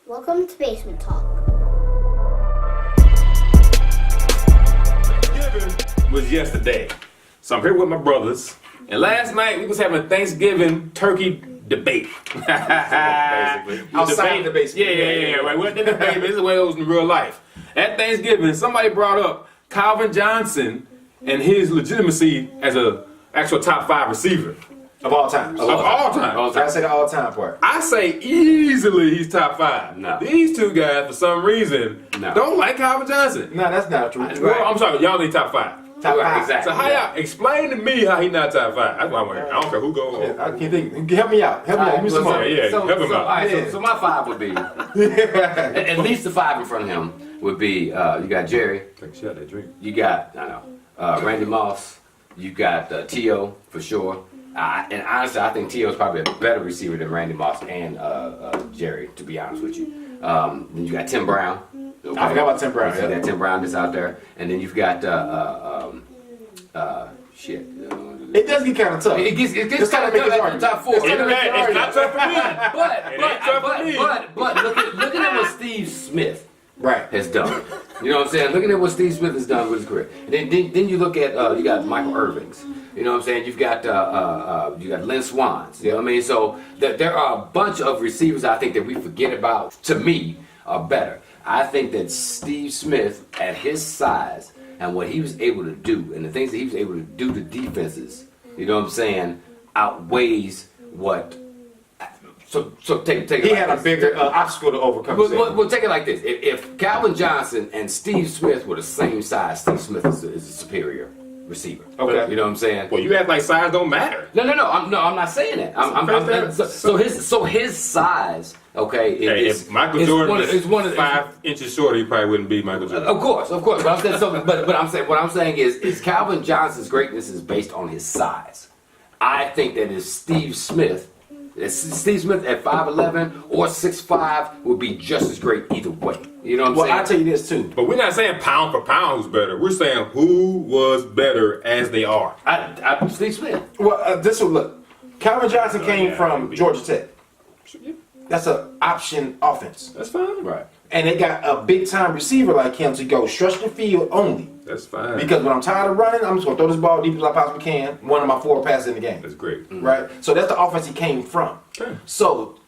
Welcome to Basement Talk. Thanksgiving was yesterday, so I'm here with my brothers. And last night we was having a Thanksgiving turkey debate. Basically, outside the basement. Yeah. Right. What the debate? This is the way it was in real life. At Thanksgiving, somebody brought up Calvin Johnson and his legitimacy as a actual top 5 receiver. Of all time. Of all time. I say the all time part. I say easily he's top 5. No. These two guys, for some reason, don't like Calvin Johnson. No, that's not true. Well, I'm sorry, y'all need top 5. Top 5. Exactly. So how y'all explain to me how he not top 5? That's why I'm here. I don't care who go on. I can't think. Help me out. Help me out. Give me some more. Yeah, help him out. All right, so my 5 would be at least the 5 in front of him would be you got Jerry, Take a shot of that drink. you got Randy Moss, you got T.O. for sure. And honestly, I think T.O. is probably a better receiver than Randy Moss and Jerry, to be honest with you. Then you got Tim Brown. Okay. I forgot about Tim Brown. You got Tim Brown that's out there. And then you've got, shit. It does get kind of tough. It gets kind of tough at the top 4. It's not tough for me. But look at what Steve Smith Right. has done. You know what I'm saying? Looking at what Steve Smith has done with his career. And then you look at you got Michael Irving's. You know what I'm saying? You've got you got Lynn Swann's. You know what I mean? So there are a bunch of receivers I think that we forget about. To me, are better. I think that Steve Smith, at his size and what he was able to do, and the things that he was able to do to defenses, you know what I'm saying, outweighs what. So take it. He like had this. a bigger obstacle to overcome. We'll take it like this. If Calvin Johnson and Steve Smith were the same size, Steve Smith is a superior receiver. Okay. You know what I'm saying? Well, you act like size don't matter. No. I'm not saying that. So his size, okay, If Michael Jordan is 5 inches shorter, he probably wouldn't be Michael Jordan. Of course. But I'm saying, what I'm saying is Calvin Johnson's greatness is based on his size. I think that is Steve Smith at 5'11" or 6'5" would be just as great either way. You know what I'm saying? Well, I'll tell you this too. But we're not saying pound for pound who's better. We're saying who was better as they are. Steve Smith. Well, this will look. Calvin Johnson came from Georgia Tech. That's an option offense. That's fine. Right. And they got a big time receiver like him to go stretch the field only. That's fine. Because when I'm tired of running, I'm just gonna throw this ball deep as I possibly can. One of my 4 passes in the game. That's great. Right? So that's the offense he came from. Okay. So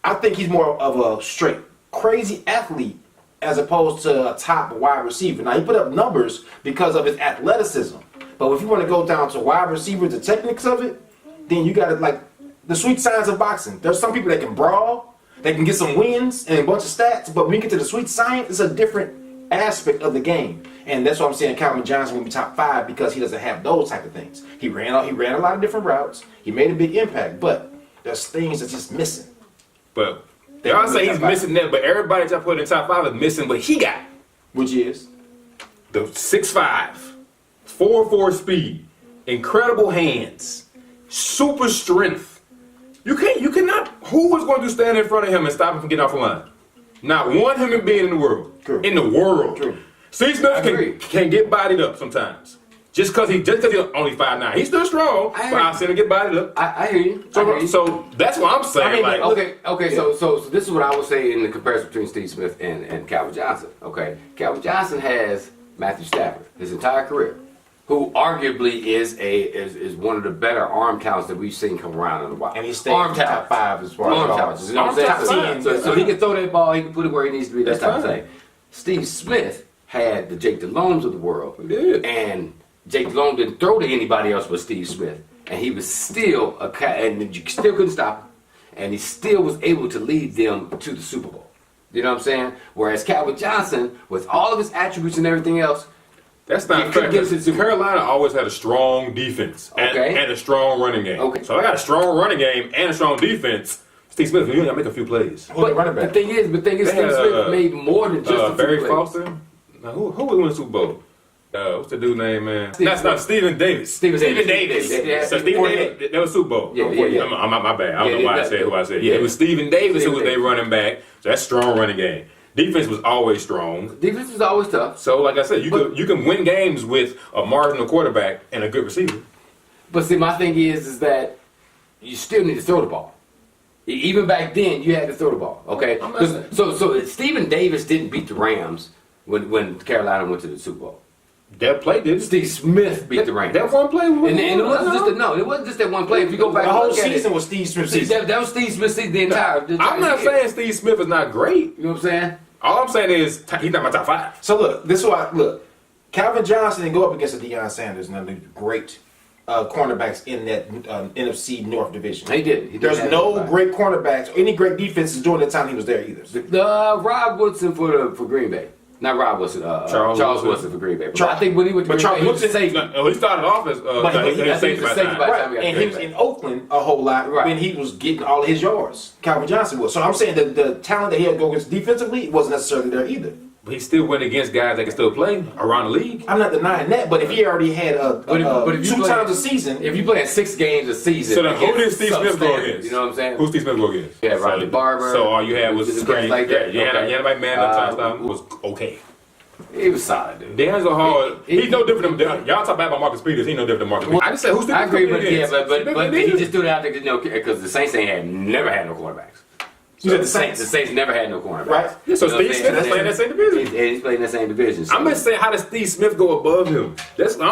I think he's more of a straight crazy athlete as opposed to a top wide receiver. Now he put up numbers because of his athleticism. But if you want to go down to wide receiver, the techniques of it, then you gotta like the sweet science of boxing. There's some people that can brawl, they can get some wins and a bunch of stats, but when you get to the sweet science, it's a different aspect of the game. And that's why I'm saying Calvin Johnson will be top 5 because he doesn't have those type of things. He ran a lot of different routes. He made a big impact, but there's things that's just missing. But they all say he's missing that, but everybody that put in top 5 is missing what he got. Which is The 6'5", 4.4 speed, incredible hands, super strength. You cannot. Who was going to stand in front of him and stop him from getting off the line? Not one human being in the world. True. In the world. True. Steve Smith can get bodied up sometimes. Just because he's only 5'9". He's still strong, but I've seen him get bodied up. I hear you. So that's what I'm saying. So this is what I would say in the comparison between Steve Smith and Calvin Johnson. Okay, Calvin Johnson has Matthew Stafford his entire career, who arguably is one of the better arm talents that we've seen come around in a while. and he stayed in top 5 as far as Arm talents. You know what I'm saying? So he can throw that ball, he can put it where he needs to be. That type of thing. Steve Smith had the Jake Delones of the world, and Jake Delone didn't throw to anybody else but Steve Smith, and he was still and you still couldn't stop him, and he still was able to lead them to the Super Bowl. You know what I'm saying? Whereas Calvin Johnson, with all of his attributes and everything else, that's not fair. Carolina always had a strong defense and a strong running game. Okay. So I got a strong running game and a strong defense. Steve Smith, you gotta make a few plays. But the thing is, Steve Smith made more than just a few Barry plays. Foster. Now, who was winning the Super Bowl? What's the dude's name, man? That's not Stephen Davis. Stephen Davis. Yeah. So Stephen Davis, that was Super Bowl. Yeah. My bad. I don't know why I said who I said. Yeah, it was Stephen Davis who was their running back. So that's strong running game. Defense was always strong. Defense was always tough. So, like I said, you can win games with a marginal quarterback and a good receiver. But see, my thing is that you still need to throw the ball. Even back then, you had to throw the ball. Okay, I'm not saying- so Stephen Davis didn't beat the Rams when Carolina went to the Super Bowl. That play did. Steve Smith beat the Rams. That one play. And it wasn't it wasn't just that one play. If you go back, The and whole look at season it, was Steve Smith's season. that was Steve Smith's season. The entire I'm not year. saying Steve Smith is not great. You know what I'm saying? All I'm saying is he's not my top 5. So look, this is why look. Calvin Johnson didn't go up against the Deion Sanders, none of the great cornerbacks in that NFC North division. He didn't. There's no great cornerbacks or any great defenses during the time he was there either. Rob Woodson for Green Bay. Not Rob Woodson. Charles Woodson for Green Bay. But I think when he went to Green Bay, he was a safety. He started off as safety by the time Right. And he was in Oakland a whole lot when he was getting all of his yards. Calvin Johnson was. So I'm saying that the talent that he had to go against defensively wasn't necessarily there either. But he still went against guys that can still play around the league. I'm not denying that, but if he already had But if you 2 play- times a season, If you play 6 games a season, So then who did against Steve Smith go substandard, against? You know what I'm saying? Who Steve Smith go against? Yeah, Rodney Barber. So all you had was Just screen. guys like that. You had Okay. like man up top was okay. He was solid, dude. D'Angelo Hall, he's no different than y'all talk bad about Marcus Peters. He's no different than Marcus Peters. I just said who's Steve I agree, Smith but yeah, against? but he just threw it out there because the Saints never had no cornerbacks. you said the The Saints. Saints never had no cornerbacks. Right. Yeah, so You know what Steve I'm Smith is saying? playing in that same division. He's playing in that same division. So. I'm just saying, how does Steve Smith go above him? That's what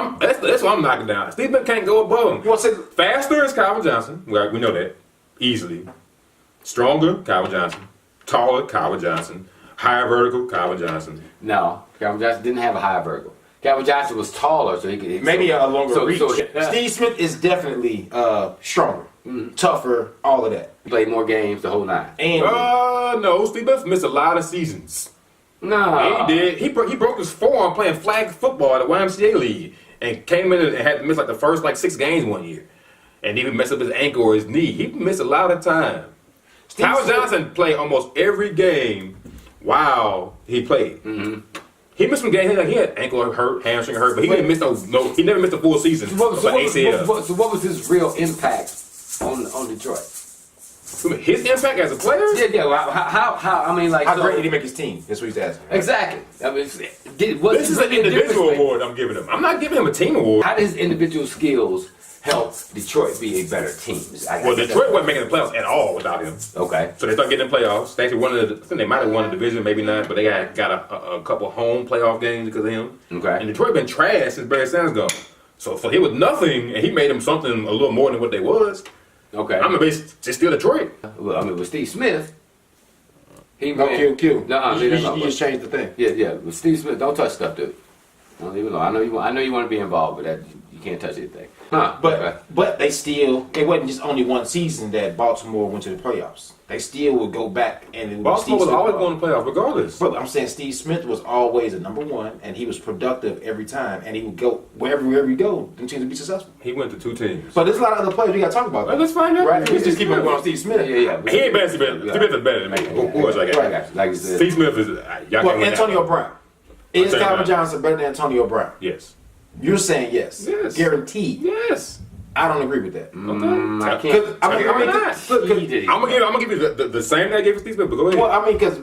I'm knocking down. Steve Smith can't go above him. You want to say Faster is Calvin Johnson. We know that easily. Stronger, Calvin Johnson. Taller, Calvin Johnson. Higher vertical, Calvin Johnson. No, Calvin Johnson didn't have a high vertical. Calvin Johnson was taller, so he could maybe a longer reach? yeah. Steve Smith is definitely stronger, tougher, all of that. He played more games the whole 9. And No, Steve Smith missed a lot of seasons. No, Yeah, he did. He broke his forearm playing flag football at the YMCA league, and came in and had to miss like the first 6 games one year, and even messed up his ankle or his knee. He missed a lot of time. Calvin Johnson played almost every game while he played. Mm-hmm. He missed some games. He had ankle hurt, hamstring hurt, but he didn't miss no. He never missed a full season So for ACL. so what was his real impact on Detroit? His impact as a player. Yeah. Well, how? I mean, like, how so, great did he make his team? That's what he's asking. Exactly. I mean, This is an individual award I'm giving him. I'm not giving him a team award. How does individual skills help Detroit be a better team? Well, Detroit wasn't making the playoffs at all without him. Okay. So they start getting in playoffs. They actually I think they might have won the division, maybe not, but they got a couple home playoff games because of him. Okay. And Detroit been trash since Barry Sanders gone. So he was nothing, and he made them something a little more than what they was. Okay. I'm it's still Detroit. Well, I mean, with Steve Smith, he No, went. Q. No, you just changed the thing. Yeah. With Steve Smith, don't touch stuff, dude. Don't leave it alone. I know you want to be involved, but that you can't touch anything. Huh? Okay. But they still, it wasn't just only one season that Baltimore went to the playoffs. They still would go back and it would Baltimore was Steve always Smith. going to playoffs, regardless. But I'm saying Steve Smith was always a number 1, and he was productive every time, and he would go wherever you go, them teams would be successful. He went to 2 teams. But there's a lot of other players we got to talk about. Well, let's find out. Right? We just keep on going on Steve Smith. Yeah. He ain't better. Steve Smith is better than me. Who else I got? Right. Like you said. Steve Smith is. Y'all Well, can't win that. Antonio Brown. Is Antonio Calvin Brown. Johnson better than Antonio Brown? Yes. You're saying yes. Yes. Guaranteed. Yes. I don't agree with that. I Okay. can't. 'Cause, I mean, Why 'cause- not? look, 'cause- I'm gonna give you the same that I gave Steve Smith, but go ahead. well, I mean, because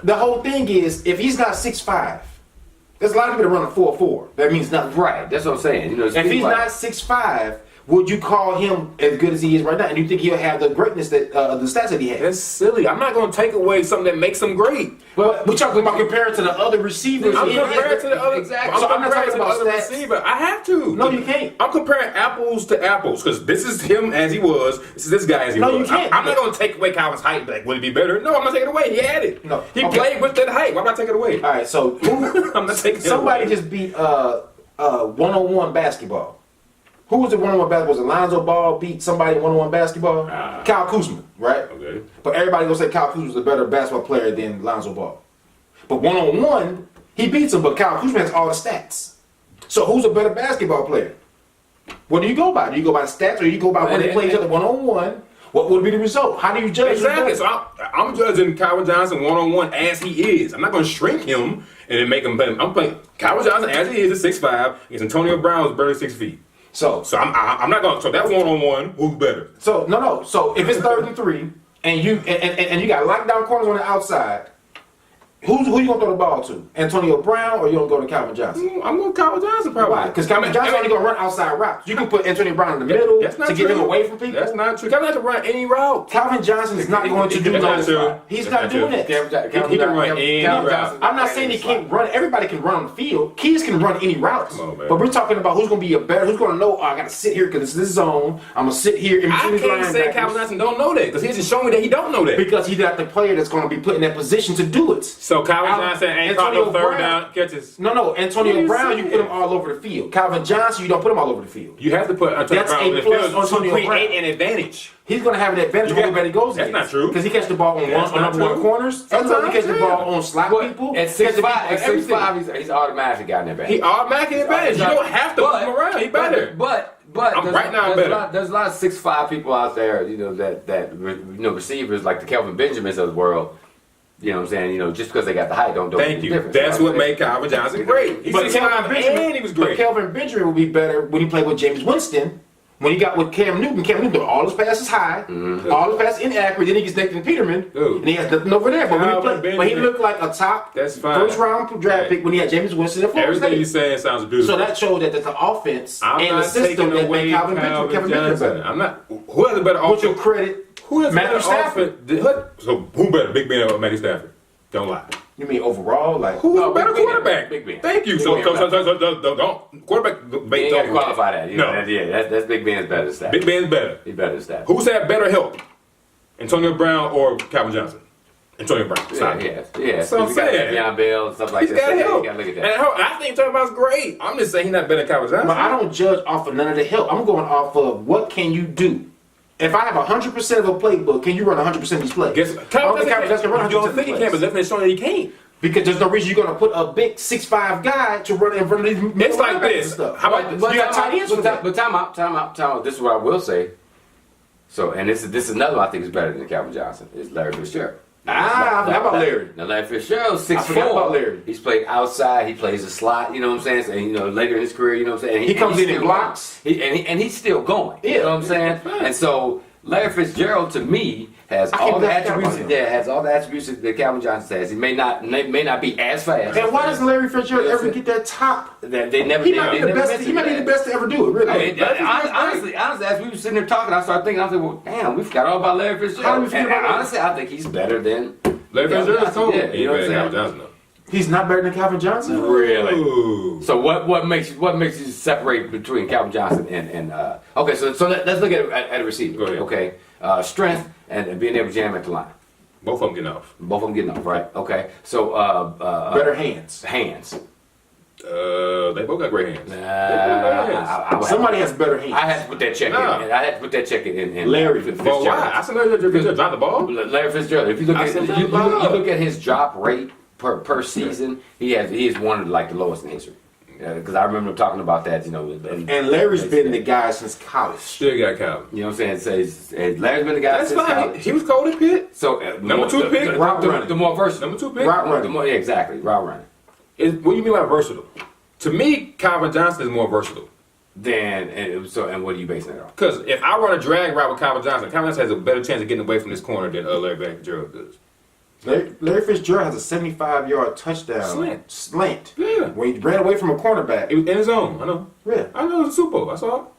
the whole thing is, if he's not 6'5", there's a lot of people that run a 4.4. That means nothing. Right. That's what I'm saying. You know, If he's not 6'5", would you call him as good as he is right now? And you think he'll have the greatness that the stats that he has? That's silly. I'm not gonna take away something that makes him great. Well, we're talking about comparing to the other receivers. I'm Yeah, comparing to the other. Exactly. So I'm not comparing talking to the about other stats. receiver. I have to. No, you can't. I'm comparing apples to apples because this is him as he was. This is this guy as he No, was. you can't. I'm not gonna take away Calvin's height. Like, would it be better? No, I'm not taking it away. He had it. No. He Okay. played with that height. Why am I taking it away? All right, so who? I'm not taking it Somebody away. just beat one-on-one basketball. Who was it one-on-one basketball? Was it Lonzo Ball beat somebody in one-on-one basketball? Kyle Kuzma, right? Okay. But everybody gonna say Kyle Kuzma was a better basketball player than Lonzo Ball. But one-on-one, he beats him, but Kyle Kuzma has all the stats. So who's a better basketball player? What do you go by? Do you go by stats or do you go by when they play each other one-on-one? What would be the result? How do you judge? Exactly. So I'm judging Calvin Johnson one-on-one as he is. I'm not going to shrink him and then make him better. I'm playing Calvin Johnson as he is at 6'5". Against Antonio Brown who's barely 6 feet. So I'm not going to. So that one-on-one, who's better? So no. So if it's 3rd and 3, and you got lockdown corners on the outside, Who you gonna throw the ball to? Antonio Brown, or you gonna go to Calvin Johnson? I'm going to Calvin Johnson probably. Why? Because Calvin Johnson only gonna run outside routes. You can put Antonio Brown in the middle That's not to true. get him away from people. That's not true. Calvin doesn't run any route. Calvin Johnson is not going to do That's not those. true. He's That's not not doing true. it. He can run any route. I'm not saying he can't run. Everybody can run on the field. Kids can run any routes. Come on, man. But we're talking about who's going to be a better. Who's going to know? Oh, I got to sit here because this is zone. I'm going to sit here in I between these can't say linebackers. Calvin Johnson don't know that because he hasn't shown me that he don't know that. Because he's not the player that's going to be put in that position to do it. So Calvin Johnson ain't caught no third down catches. No. Antonio What are Brown, you you saying? put him all over the field. Calvin Johnson, you don't put him all over the field. You have to put Antonio That's Brown a on the plus field on to Antonio create Brown. an advantage. He's going to have an advantage You got- wherever he goes. that's not true. Because he catches the ball on That's not number one true. corners. That's Sometimes he not catches the true. ball on slot people. At 6'5", everything. he's automatically got an advantage. He automatically advantage. You don't have to move him around. He better. But I'm there's, right now there's better. there's a lot of 6'5" people out there, that receivers like the Kelvin Benjamins of the world. You know what I'm saying? Just because they got the height don't Thank make a you. difference. That's You know what made Calvin Johnson great. He's But 6'5" and he was But great. Kelvin Benjamin will be better when he played with James Winston. When he got with Cam Newton threw all his passes high, all his passes inaccurate. Then he gets Nathan Peterman, Dude. and he has nothing over there. But, Calvin but he Benjamin. looked like a top That's fine. first round draft pick when he had James Winston at Florida Everything State. you're saying sounds beautiful. So that showed that the offense I'm and the not system taking that away made Calvin Benjamin Johnson. better. I'm not. Who has a better Put your offense? credit. Who has Matthew better Stafford. offense? So who better, Big Ben or Matthew Stafford? Don't lie. You mean overall? Like Who's No, a better Big Ben. quarterback? Big Ben. Thank you. Big So Ben. don't quarterback. You ain't got to qualify that. No. That's Big Ben's better than Stafford. Big Ben's better. He's better than Stafford. Who's had better help? Antonio Brown or Calvin Johnson? Antonio Brown. Yeah, Sorry. yeah. That's what I'm You got saying. Le'Veon Bell and stuff like He's that. got So, help. You got to look at And that. I think Antonio Brown's great. I'm just saying he's not better than Calvin Johnson. But I don't judge off of none of the help. I'm going off of what can you do. If I have 100% of a playbook, can you run 100% of these plays? Guess I don't think Calvin Johnson can run 100% You don't of think these he can, but plays. definitely showing that he can't. Because there's no reason you're going to put a big 6'5" guy to run in front of these It's like linebackers this. and stuff. How about this? You got tight ends for that. But time out. This is what I will say. So, and this is another one I think is better than Calvin Johnson. Is Larry Fitzgerald. How about Larry? Now Larry Fitzgerald, 6'4". I forgot about Larry. He's played outside. He plays a slot. You know what I'm saying? So, later in his career, you know what I'm saying. He comes he's in and still blocks. going. And he's still going. You Yeah. know what I'm saying? And so Larry Fitzgerald to me has I can't all the believe I forgot attributes. about him. Yeah, has all the attributes that Calvin Johnson has. He may not be as fast. And why doesn't Larry Fitzgerald ever get that top? That they never. He they might be the never best. mentioned He might be that. the best to ever do it. Really. I mean, Larry Fitzgerald's honestly, great. as we were sitting there talking, I started thinking, I said, well, damn, we forgot all about Larry Fitzgerald. How do we forget And about Larry? honestly, I think he's better than Larry Fitzgerald's cool. Yeah, you know what I'm saying? Calvin Johnson, though. He's not better than Calvin Johnson. Really? Ooh. So what makes you separate between Calvin Johnson and okay? So let's look at a receiver. Go ahead. Okay, strength and being able to jam at the line. Both of them getting off. Both of them getting off, right? Okay. So Better hands. hands. They both got great hands. They both got great hands. I would Somebody have, has better hands. I had to put that check Nah. in. I had to put that check in. Larry But why? I said Larry Fitzgerald dropped the ball. Larry Fitzgerald. If you look I at said you that. look at his drop rate per season, he is one of the lowest in history. Because I remember him talking about that, And Larry's been the guy since college. Still got Calvin. You know what I'm saying? So Larry's been the guy That's since fine. college. He was cold at Pitt. So Number two pick, route running. the more versatile. Number 2 pick. Route The running. more, yeah, exactly, route running. What do you mean by versatile? To me, Calvin Johnson is more versatile. And what are you basing it on? Because if I run a drag route with Calvin Johnson has a better chance of getting away from this corner than Larry Fitzgerald does. Larry Fitzgerald has a 75-yard touchdown slant. Yeah. When he ran away from a cornerback. It was in his zone. I know. Yeah. I know it was a Super Bowl. That's all.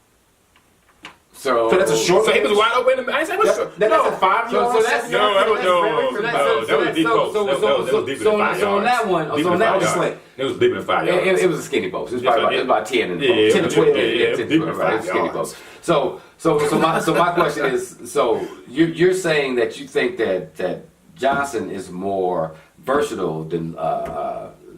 So that's a short. So he was wide open. I ain't saying it was short. That's a 5 yard. So that's- No, that was that was deep post. That was deeper than 5 yards. So on that one, Deeper so on than that 5 one, yards. It was deeper than 5 yards. it was a skinny post. It was Yes, probably it- about 10 and Yeah, 10 to 12. yeah, 10 to deeper 12, than right? 5 Skinny yards. post. So my question is, so you're saying that you think that Johnson is more versatile than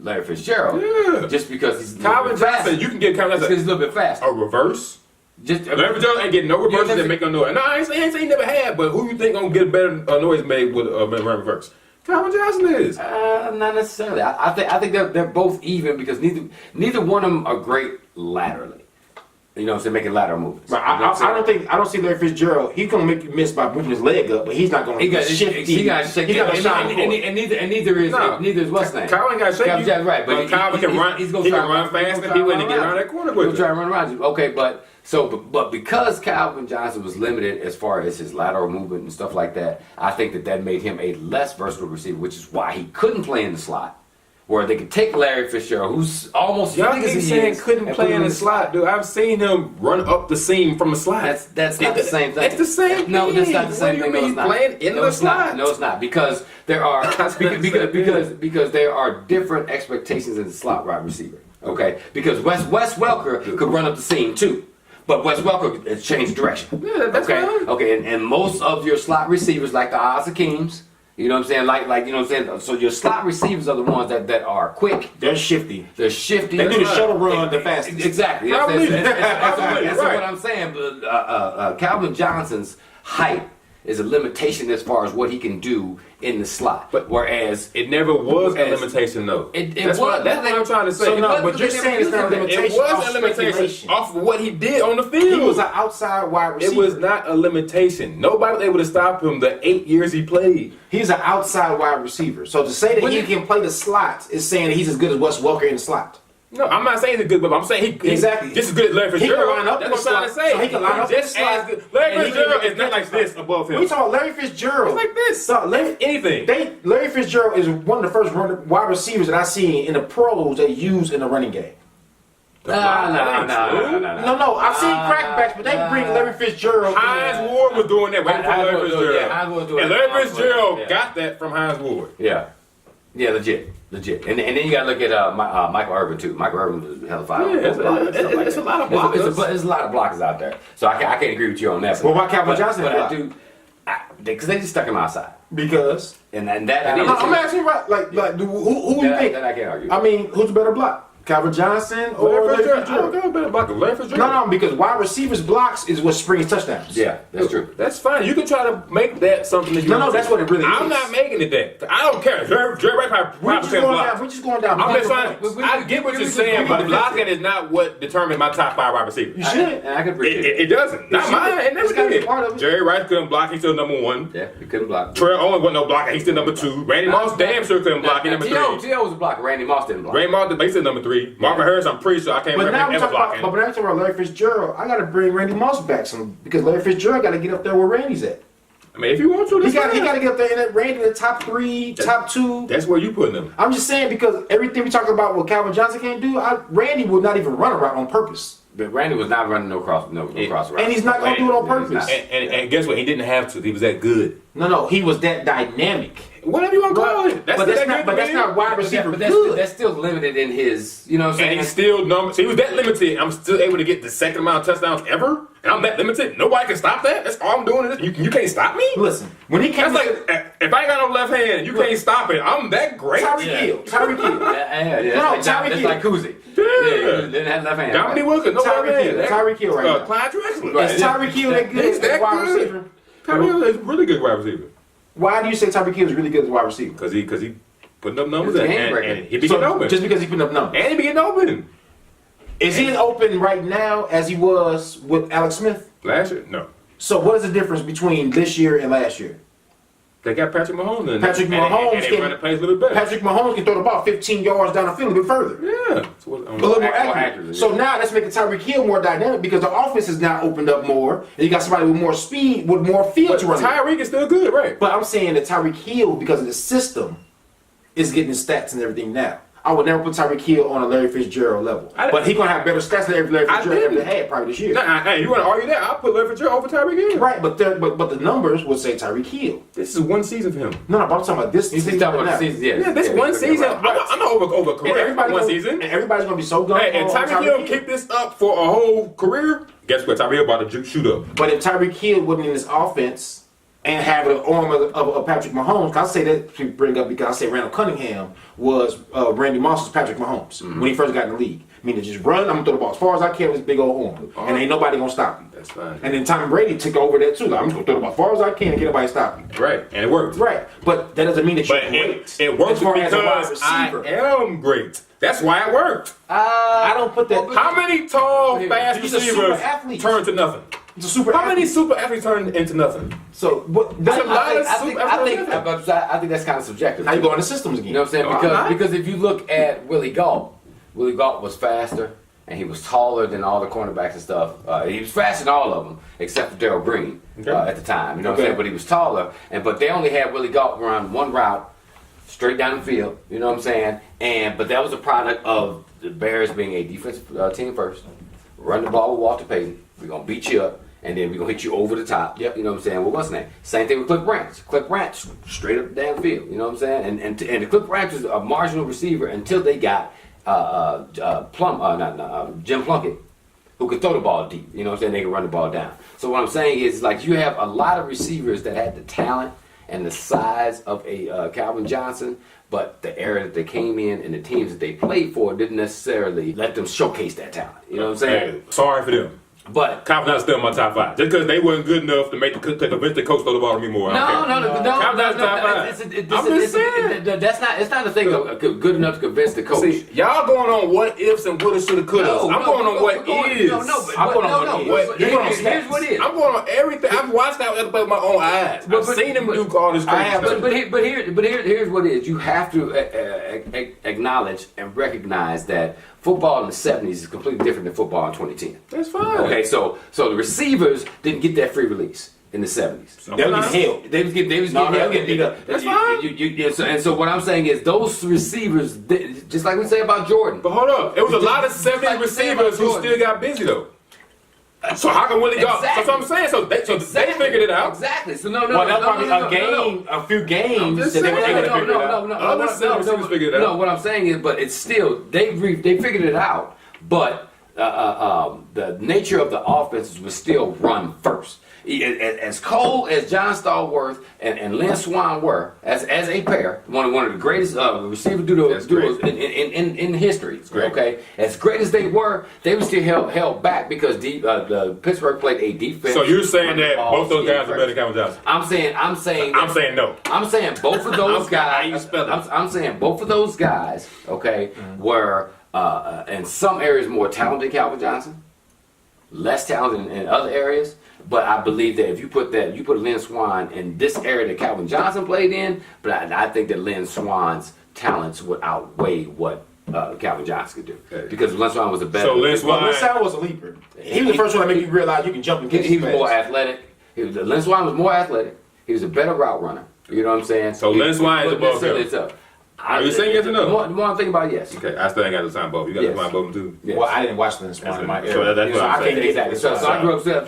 Larry Fitzgerald, Yeah. just because he's Calvin Johnson, you can get Calvin because Johnson he's a little bit faster. a reverse. Just Larry Fitzgerald ain't getting no reverses never- that make no noise. No, I ain't saying he never had, but who you think gonna get a better noise made with a reverse? Calvin Johnson is. Not necessarily. I think they're both even because neither one of them are great laterally. You know what I'm saying? Making lateral movements. But You know what I'm saying? I don't see Larry Fitzgerald. He's gonna make you miss by moving his leg up, but he's not gonna He got shift. he got shake. He got to and, shine and, forward. and neither is what's name. Calvin got shaky. Calvin Johnson, right? But Calvin can run. He's he gonna can try run fast and people and get around that corner He'll with try it. to run around you. Okay, but So, but because Calvin Johnson was limited as far as his lateral movement and stuff like that, I think that made him a less versatile receiver, which is why he couldn't play in the slot. Where they could take Larry Fitzgerald, who's almost Y'all keep saying couldn't play in the slot, dude. I've seen him run up the seam from the slot. That's not the same thing. It's the same thing. No, that's not the same thing. What do you mean playing in the slot? No, it's not. Because there are because there are different expectations in the slot wide receiver. Okay, because Wes Welker could run up the seam too. But Wes Welker has changed direction. Yeah, that's okay. fine. Okay, and most of your slot receivers, like the Oz Hakeems, you know what I'm saying? Like you know what I'm saying? So your slot receivers are the ones that are quick. They're shifty. They're shifty. They do the shuttle run the fastest. Exactly. Probably. That's Right. what I'm saying. But Calvin Johnson's height is a limitation as far as what he can do in the slot. But whereas it never was a limitation, though. That's what I'm trying to say. So no, but you're saying it's not a limitation. It was off a limitation speculation. off of what he did on the field. He was an outside wide receiver. It was not a limitation. Nobody was able to stop him the 8 years he played. He's an outside wide receiver. So to say that he can play the slot is saying that he's as good as Wes Welker in the slot. No, I'm not saying he's good, but I'm saying he Exactly. just as good as Larry He can Fitzgerald. line up That's in what the I'm trying to slot. say. So he can line up in the Just slot. as good. Larry And he Fitzgerald can is not like this above him. We talking about Larry Fitzgerald. It's like this. So Anything. Larry Fitzgerald is one of the first wide receivers that I seen in the pros they use in the running game. no. No, I've seen crackbacks, but they bring Larry Fitzgerald. Hines Ward was doing that waiting for Hines Larry Ward was doing- Fitzgerald. yeah, Hines was doing And it. Larry Fitzgerald Yeah. got that from Hines Ward. Yeah, legit. And then you gotta look at Michael Irvin too. Michael Irvin was hell of a Yeah, it's a lot of blockers. There's a lot of blockers out there. So I can't agree with you on that. What about Calvin Johnson? But I do, because they just stuck him outside. Because And that I need I'm to asking you right, who you think? that I can't argue. I mean, who's the better block? Calvin Johnson or Larry Larry Fitzgerald. I don't Fitzgerald? care about blocker. Larry Fitzgerald. No, because wide receivers blocks is what springs touchdowns. Yeah, that's true. That's fine. You can try to make that something that you No, want to. that's what it really I'm is. not making it that. I don't care. Jerry Rice We're just going blocks. down. We're just going down. I'm just Point. trying. I get what you're saying, but blocking is not what determines my top 5 wide receivers. You should. And I can appreciate It doesn't. Not should. mine. It never It's gotta be did. part of it. Jerry Rice couldn't block. He's still number 1. Yeah, he couldn't block. Terrell Owens wasn't no blocker. He's still number 2. Randy Moss damn sure couldn't block. He's number 3. T.O. was a blocker. Randy Moss didn't block. Randy Moss, he's still number 3. Marvin Harris, I'm pretty sure I can't But now remember we're him ever talking about, blocking. but now we're talking about Larry Fitzgerald. I got to bring Randy Moss back some because Larry Fitzgerald got to get up there where Randy's at. I mean, if you want to, He that's got fine. to get up there in that Randy in the top 3, top 2. That's where you putting him. I'm just saying because everything we talk about what Calvin Johnson can't do, Randy would not even run a route on purpose. But Randy was not running no cross route. And he's not going to do it on purpose. And guess what? He didn't have to. He was that good. No, he was that dynamic. Whatever you want to call it. But that's not wide receiver But good. that's still limited in his, you know what I'm saying? And he's still number. So he was that limited. I'm still able to get the second amount of touchdowns ever. And I'm that limited. Nobody can stop that. That's all I'm doing. Is you can't stop me. Listen, when he came, That's like if I ain't got no left hand and you can't stop it. I'm that great. Tyreke Hill. Yeah, that's like Koozie. Yeah. Didn't have left hand. Dominique Wilkins. No left hand. Tyreke Hill right now. Clyde Drexler. Right. Is Tyreke Hill that good He's as that wide good. receiver? Tyreke Hill is really good wide receiver. Why do you say Tyreke Hill is really good as wide receiver? Because he putting up numbers It's a and game-breaker. he be getting open. Just because he's putting up numbers. And he be getting open. Is he as open right now as he was with Alex Smith? Last year? No. So what is the difference between this year and last year? They got Patrick Mahomes in Patrick there. Mahomes and they can- run the plays a little bit better. Patrick Mahomes can throw the ball 15 yards down the field a bit further. Yeah. So A little more accurate. accurate, So yeah. now let's make Tyreke Hill more dynamic because the offense is now opened up more. And you got somebody with more speed, with more field but to run. Tyreke is still good, right? But I'm saying that Tyreke Hill, because of the system, is getting his stats and everything now. I would never put Tyreke Hill on a Larry Fitzgerald level. But he's going to have better stats than Larry Fitzgerald ever had probably this year. Hey, you want to argue that? I'll put Larry Fitzgerald over Tyreke Hill. Right, but the numbers would say Tyreke Hill. This is one season for him. No, but I'm talking about this He's season. talking about now. the season, Yeah, this one season. I'm not over And career. everybody One gonna- season. And everybody's going to be so gung Hey, and Tyreke Hill keep this up for a whole career. Guess what? Tyreke Hill about to shoot up. But if Tyreke Hill wasn't in this offense and have the arm of Patrick Mahomes, 'cause I say that to bring up because I say Randall Cunningham was Randy Moss's Patrick Mahomes when he first got in the league. Meaning just run, I'm going to throw the ball as far as I can with this big old arm. And ain't nobody going to stop you. That's fine. And then Tom Brady took over that too. Like, I'm just going to throw the ball as far as I can and get nobody to stop me. Right, and it worked. Right. But that doesn't mean that you're But great. it worked as far as a wide because I receiver. am great. That's why it worked. I don't put that. How many tall, fast He's a super receivers athlete. turn to nothing? It's a super How many athlete. super athletes turn into nothing? So what? That's a lot of I super think athletes. I think that's kind of subjective. Now you go into systems again. You know what I'm saying? No, I'm not. Because if you look at Willie Gault was faster. and he was taller than all the cornerbacks and stuff. He was faster than all of them, except for Darrell Green at the time. You know what I'm saying? But he was taller, but they only had Willie Gault run one route straight down the field. You know what I'm saying? But that was a product of the Bears being a defensive team first. Run the ball with Walter Payton. We're gonna beat you up, and then we're gonna hit you over the top. Yep. You know what I'm saying? Well, what's his name? Same thing with Cliff Branch. Cliff Branch straight up the damn field. You know what I'm saying? And the Cliff Branch was a marginal receiver until they got Jim Plunkett, who could throw the ball deep. You know what I'm saying? They could run the ball down. So what I'm saying is, like, you have a lot of receivers that had the talent and the size of a Calvin Johnson, but the era that they came in and the teams that they played for didn't necessarily let them showcase that talent. You know what I'm saying? Hey, sorry for them. But Calvin Johnson's still in my top 5. Just because they wasn't good enough to convince the coach throw the ball to me more. No. Calvin Johnson's top 5. I'm just saying. It's not a thing of good enough to convince the coach. See, y'all going on what ifs and woulda, shoulda, coulda. I'm going on what is. I'm going on what is. Here's what is. I'm going on everything. I've watched that with my own eyes. I've seen him do all this crazy stuff. But here's what it is. You have to acknowledge and recognize that football in the 70s is completely different than football in 2010. That's fine. Okay, so the receivers didn't get that free release in the 70s. They was getting held. They was getting beat up. That's fine. And so what I'm saying is those receivers, just like we say about Jordan. But hold up. It was a lot of 70 receivers who still got busy though. So how can Willie go? That's what I'm saying. So they figured it out. Exactly. So Well, that's probably a few games that they were able to figure it out. Other 7 receivers figured it out. No, what I'm saying is, but it's still they figured it out. But the nature of the offenses was still run first. As cold as John Stallworth and Lynn Swann were as a pair, one of the greatest receiver duos in history. Okay, as great as they were still held back because the Pittsburgh played a defense. So you're saying that both those guys are better than Calvin Johnson? I'm saying no. I'm saying both of those guys. How you spell it? I'm saying both of those guys. Okay, were in some areas more talented than Calvin Johnson, less talented in other areas. But I believe that if you put Lynn Swann in this area that Calvin Johnson played in, but I think that Lynn Swann's talents would outweigh what Calvin Johnson could do. Because Lynn Swann was a better. So Lynn Swann was a leaper. He was the first one to make you realize you can jump and catch. He was more athletic. Lynn Swann was more athletic. He was a better route runner. You know what I'm saying? So Lynn Swann is above him. Are you saying yes or no? The more I'm thinking about it, yes. Okay, I still ain't got the time both. You got the time both too. Yes. Well, I didn't watch Lynn Swann. So that's what I'm saying. Exactly. So I grew up with the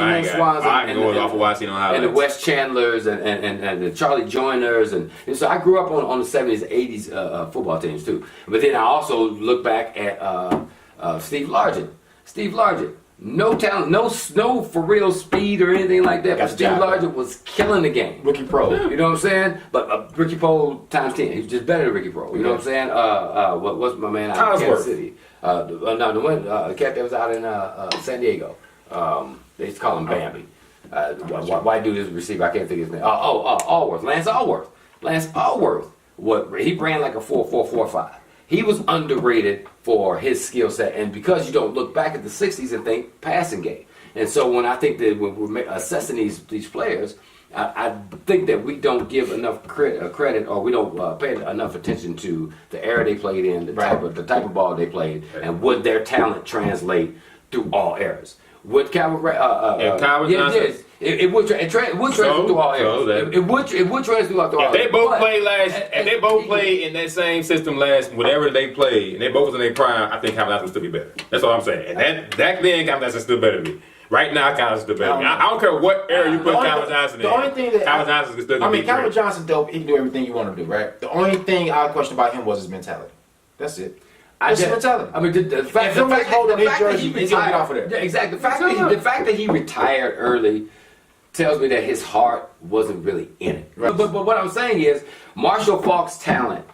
Lynn Swans and the West Chandlers and the Charlie Joyners and so I grew up on the 70s, 80s football teams too. But then I also look back at Steve Largent. No talent, no for real speed or anything like that. But Steve Largent was killing the game. Rookie pro. You know what I'm saying? But Ricky Pro times 10. He's just better than Ricky Pro. You know what I'm saying? What's my man out in Kansas City? The cat that was out in San Diego. They used to call him Bambi. White dude is a receiver. I can't think of his name. Allworth. Lance Allworth. He ran like a 4.445. He was underrated for his skill set, and because you don't look back at the 60s and think passing game. And so when I think that when we're assessing these players, I think that we don't give enough credit or we don't pay enough attention to the era they played in, the type of ball they played, and would their talent translate through all eras. Would Calvin Johnson? It would translate through all areas. It would translate through all areas. If they both play in that same system whatever they play, and they both was in their prime, I think Calvin Johnson would still be better. That's what I'm saying. And back then, Calvin Johnson still better than me. Right now, Calvin Johnson still better than me. I don't care what era you put Calvin Johnson in. The only thing that Calvin Johnson can still be Calvin Johnson, dope. He can do everything you want him to do, right? The only thing I question about him was his mentality. That's it. His mentality. I mean, the fact that he retired off of there. Yeah, exactly. The fact that he retired early tells me that his heart wasn't really in it. Right. But what I'm saying is, Marshall Faulk's talent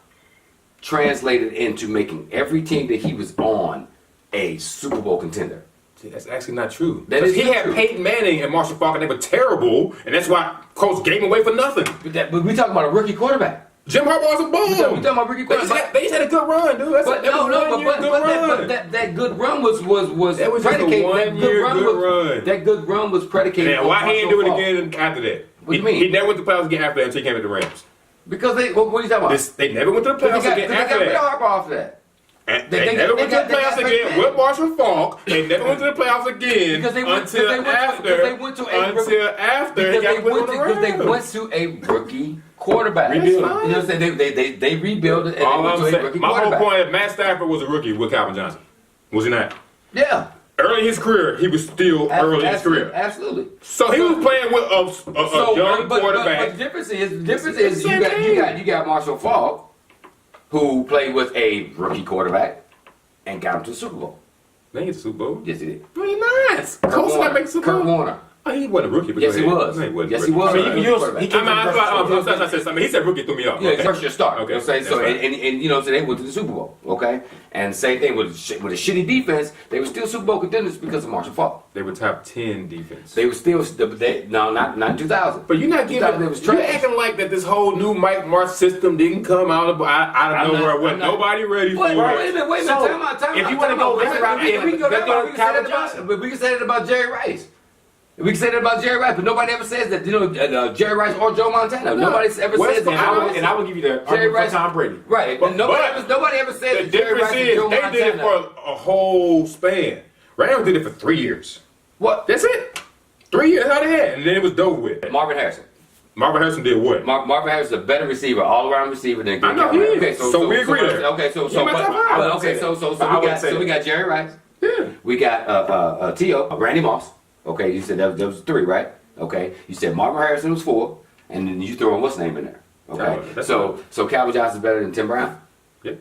translated into making every team that he was on a Super Bowl contender. See, that's actually not true. He had Peyton Manning and Marshall Faulk, and they were terrible, and that's why Coach gave him away for nothing. But we talking about a rookie quarterback. Jim Harbaugh's a bum. We talking about rookie quarterback. They just had a good run, dude. That good run was predicated. That good run was predicated. Man, why he didn't do it again after that? What do you mean? He never went to the playoffs again after that until he came to the Rams. Because what are you talking about? They never went to the playoffs again after that. They got Harbaugh off that. And they never went to the playoffs again with Marshall Faulk. They never went to the playoffs again Because they went until after he got put on the because they road. went to a rookie quarterback. Rebuild. You know what I'm saying? They rebuilt it and All they I'm went to a saying, rookie my whole quarterback. point is Matt Stafford was a rookie with Calvin Johnson. Was he not? Yeah. Early in his career, he was still early in his career. Absolutely. So he was playing with a young quarterback. But the difference is you got Marshall Faulk, who played with a rookie quarterback and got him to the Super Bowl. They get the Super Bowl. Yes, he did. No, he not. Colts not make Super Bowl. Kurt Warner. Oh, he wasn't a rookie. But Yes, he go ahead. was. No, he wasn't Yes, a he rookie. was. I mean, he said rookie threw me off. Yeah, Okay. first year start. Okay, Okay, so that's fine. and you know, so they went to the Super Bowl. Okay, and same thing with a shitty defense. They were still Super Bowl contenders because of Marshall Faulk. They were top 10 defense. They were still not in 2000. But you're not giving. It was You're trash. acting like that this whole new Mike Marsh system didn't come out of nowhere. Wasn't nobody ready for Wait a it. minute. So, Time out. if you wanna go that route, we can go that route. We can say Calvin that Johnson. about, but we can say that about Jerry Rice. We can say that about Jerry Rice, but nobody ever says that. You know, Jerry Rice or Joe Montana. Nobody ever says that. And I will give you the Jerry argument Rice, for Tom Brady. Right, But nobody ever says The that Jerry difference Rice and is Joe they Montana. did it for a whole span. Rams did it for 3 years. What? That's it. 3 years. That's all they had, and then it was over with. Marvin Harrison. Marvin Harrison did what? Marvin Harrison is a better receiver, all-around receiver than I know he is. Okay, So we agree there. Okay, so He my top five. but okay, so we got Jerry Rice. Yeah. We got T.O. Randy Moss. Okay, you said that was 3, right? Okay, you said Marvin Harrison was 4, and then you throw in what's name in there. Okay, That's so Calvin Johnson's better than Tim Brown. Yeah.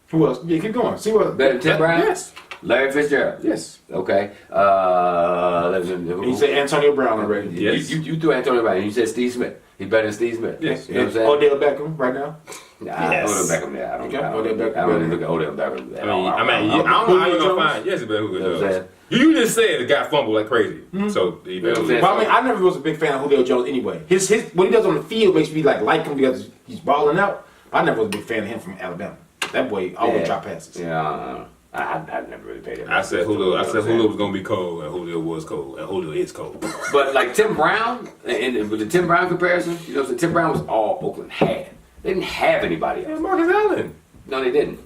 Who else? Yeah, keep going. See what. Better than Tim Brown. Yes. Larry Fitzgerald. Yes. Okay. You said Antonio Brown already. Yes. You threw Antonio Brown. You said Steve Smith. He's better than Steve Smith. Yes. You know what I'm saying? Odell Beckham right now. Nah, Yes. Odell Beckham. Yeah, I don't. Okay, I don't Odell Beckham. I don't even look at Odell Beckham. I don't know how you're gonna find. Yes, but who You know what I'm knows? saying? You just said the guy fumbled like crazy. So he You know what I'm saying? But I mean, I never was a big fan of Julio Jones anyway. His what he does on the field makes me like him because he's balling out. I never was a big fan of him from Alabama. That boy always drop passes. Yeah, I never really paid him. I said Julio. I said Julio was gonna be cold, and Julio was cold, and Julio is cold. But like Tim Brown, and with the Tim Brown comparison, you know, so Tim Brown was all Oakland had. They didn't have anybody Yeah, else. Marcus Allen. No, they didn't.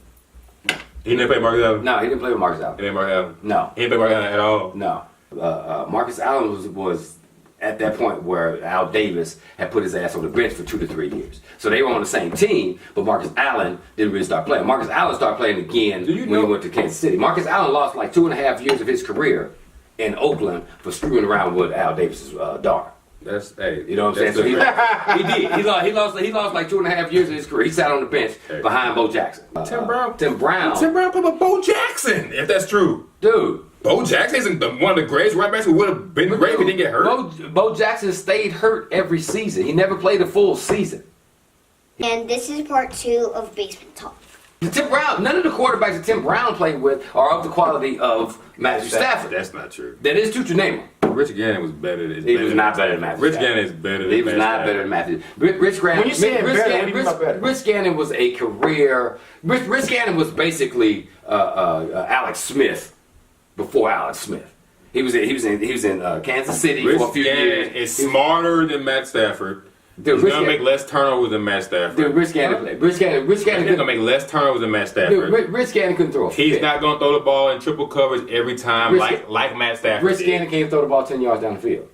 He didn't play Marcus Allen. No, he didn't play with Marcus Allen. He didn't play Marcus Allen. No, He didn't play Marcus Allen at all. no. Marcus Allen was at that point where Al Davis had put his ass on the bench for 2 to 3 years. So they were on the same team, but Marcus Allen didn't really start playing. Marcus Allen started playing again Do you when he know- went to Kansas City. Marcus Allen lost like 2.5 years of his career in Oakland for screwing around with Al Davis's daughter. That's hey. You know what I'm saying? So he did. He lost like 2.5 years of his career. He sat on the bench behind Bo Jackson. Tim Brown. Tim Brown. Tim Brown played with Bo Jackson. If that's true, Dude. Bo Jackson isn't one of the greatest running backs who would have been great if he didn't get hurt. Bo Jackson stayed hurt every season. He never played a full season. And this is part 2 of Basement Talk. Tim Brown, none of the quarterbacks that Tim Brown played with are of the quality of Matthew Stafford. That's not true. That is true to name him. Rich Gannon was better than. He was not better than Matthew Rich Stafford. Gannon is better than. He was Matt not Stafford. better than Matthew. Rich Gannon. When you say better, what do you mean by better? Rich Gannon was a career. Rich Gannon was basically Alex Smith before Alex Smith. He was in Kansas City Rich for a few Gannon years. is smarter than Matt Stafford. Dude, He's Rich gonna Gannon- make less turnovers than Matt Stafford. Dude, Rich Gannon. Rich Gannon He's gonna couldn't make less turnovers than Matt Dude, Stafford. Rich Gannon couldn't throw a He's fit. not gonna throw the ball in triple coverage every time like Matt Stafford. Rich did. Gannon can't throw the ball 10 yards down the field.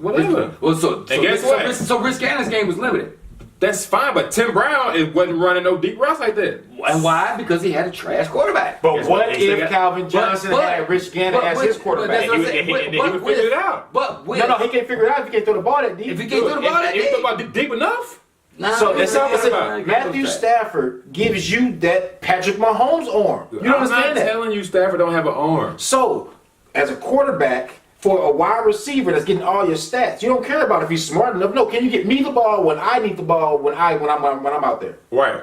Whatever. Well, so guess what? So Rich Gannon's game was limited. That's fine, but Tim Brown wasn't running no deep routes like that. And why? Because he had a trash quarterback. But Guess what what? They still if got- Calvin Johnson had Rich Gannon as his quarterback? He would figure it out. But with, No, he can't figure it out if he can't throw the ball that deep. if he can't throw the ball that If deep, the ball deep enough. nah, So that's all I'm saying. nah, Matthew Stafford gives you that Patrick Mahomes arm. You don't I'm not understand that? telling you Stafford don't have an arm. So, as a quarterback, for a wide receiver that's getting all your stats, you don't care about if he's smart enough. No, can you get me the ball when I need the ball when I'm out there? Right.